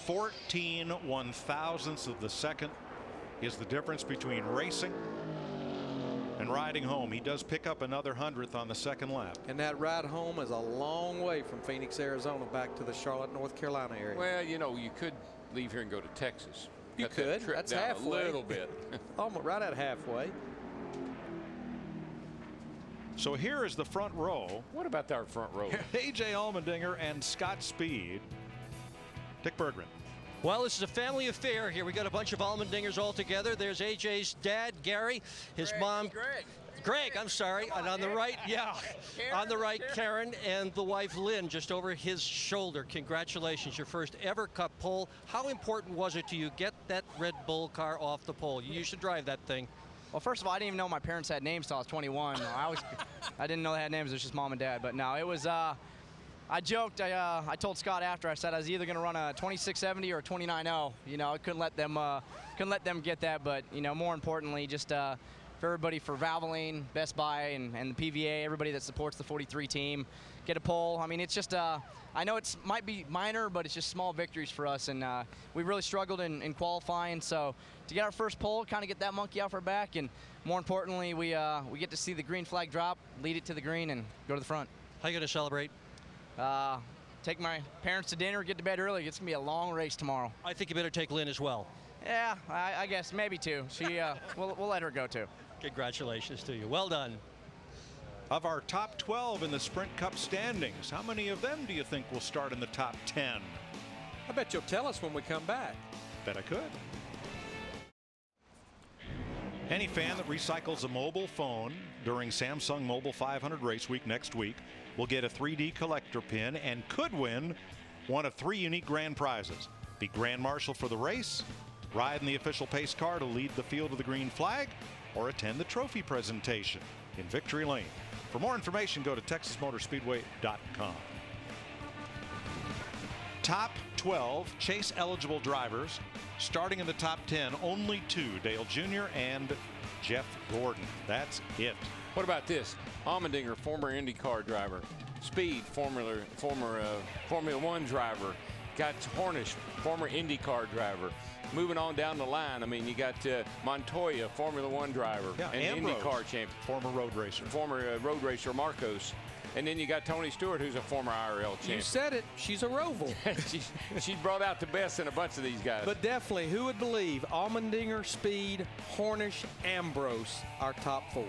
14/1000ths of the second is the difference between racing and riding home. He does pick up another 100th on the second lap. And that ride home is a long way from Phoenix, Arizona back to the Charlotte, North Carolina area. Well, you know, you could leave here and go to Texas. You Cut that could. trip That's down halfway. a little bit. Almost right at halfway. So here is the front row. What about our front row? A.J. Allmendinger and Scott Speed. Dick Berggren. Well, this is a family affair here. We got a bunch of Allmendingers all together. There's AJ's dad, Gary, his mom. Greg, I'm sorry. And on the right, on the right, Karen, and the wife, Lynn, just over his shoulder. Congratulations, your first ever Cup pole. How important was it to you get that Red Bull car off the pole? You used to drive that thing. Well, first of all, I didn't even know my parents had names till I was 21. I didn't know they had names. It was just mom and dad. But no, it was. I joked. I told Scott after. I said I was either going to run a 2670 or a 29.0. You know, I couldn't let them get that. But you know, more importantly, just for everybody, for Valvoline, Best Buy, and the PVA, everybody that supports the 43 team, get a pole. I mean, it's just. I know it might be minor, but it's just small victories for us, and we really struggled in qualifying. So to get our first pole, kind of get that monkey off our back, and more importantly, we get to see the green flag drop, lead it to the green, and go to the front. How you going to celebrate? Take my parents to dinner, get to bed early. It's going to be a long race tomorrow. I think you better take Lynn as well. Yeah, I guess maybe too. She, we'll let her go too. Congratulations to you. Well done. Of our top 12 in the Sprint Cup standings, how many of them do you think will start in the top 10? I bet you'll tell us when we come back. Bet I could. Any fan that recycles a mobile phone during Samsung Mobile 500 Race Week next week will get a 3D collector pin and could win one of 3 unique grand prizes. Be Grand Marshal for the race, ride in the official pace car to lead the field of the green flag, or attend the trophy presentation in Victory Lane. For more information, go to TexasMotorspeedway.com. Top 12 chase eligible drivers. Starting in the top 10, only 2, Dale Jr. and Jeff Gordon. That's it. What about this? Allmendinger, former IndyCar driver. Speed, former Formula One driver. Got Hornish, former IndyCar driver. Moving on down the line, I mean, you got Montoya, Formula One driver, and Ambrose, IndyCar champion. Former road racer. Former road racer Marcos. And then you got Tony Stewart, who's a former IRL champion. You said it. She's a Roval. she brought out the best in a bunch of these guys. But definitely, who would believe Allmendinger, Speed, Hornish, Ambrose, our top 4.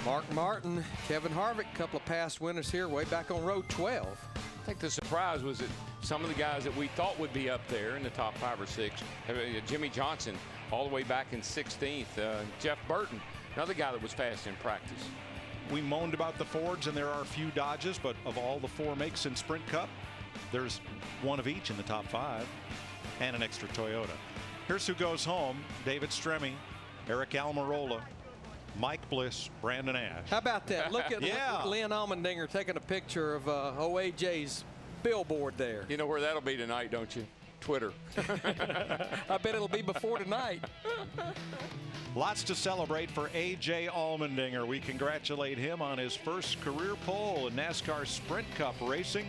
Mark Martin, Kevin Harvick, a couple of past winners here way back on row 12. I think the surprise was that some of the guys that we thought would be up there in the top 5 or 6, Jimmy Johnson all the way back in 16th, Jeff Burton, another guy that was fast in practice. We moaned about the Fords, and there are a few Dodges, but of all the 4 makes in Sprint Cup, there's one of each in the top 5 and an extra Toyota. Here's who goes home: David Stremme, Eric Almirola, Mike Bliss, Brandon Ash. How about that? Look at Lynn Allmendinger taking a picture of OAJ's billboard there. You know where that'll be tonight, don't you? Twitter. I bet it'll be before tonight. Lots to celebrate for A.J. Allmendinger. We congratulate him on his first career pole in NASCAR Sprint Cup racing.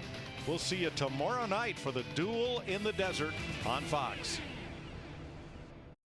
We'll see you tomorrow night for the Duel in the Desert on Fox.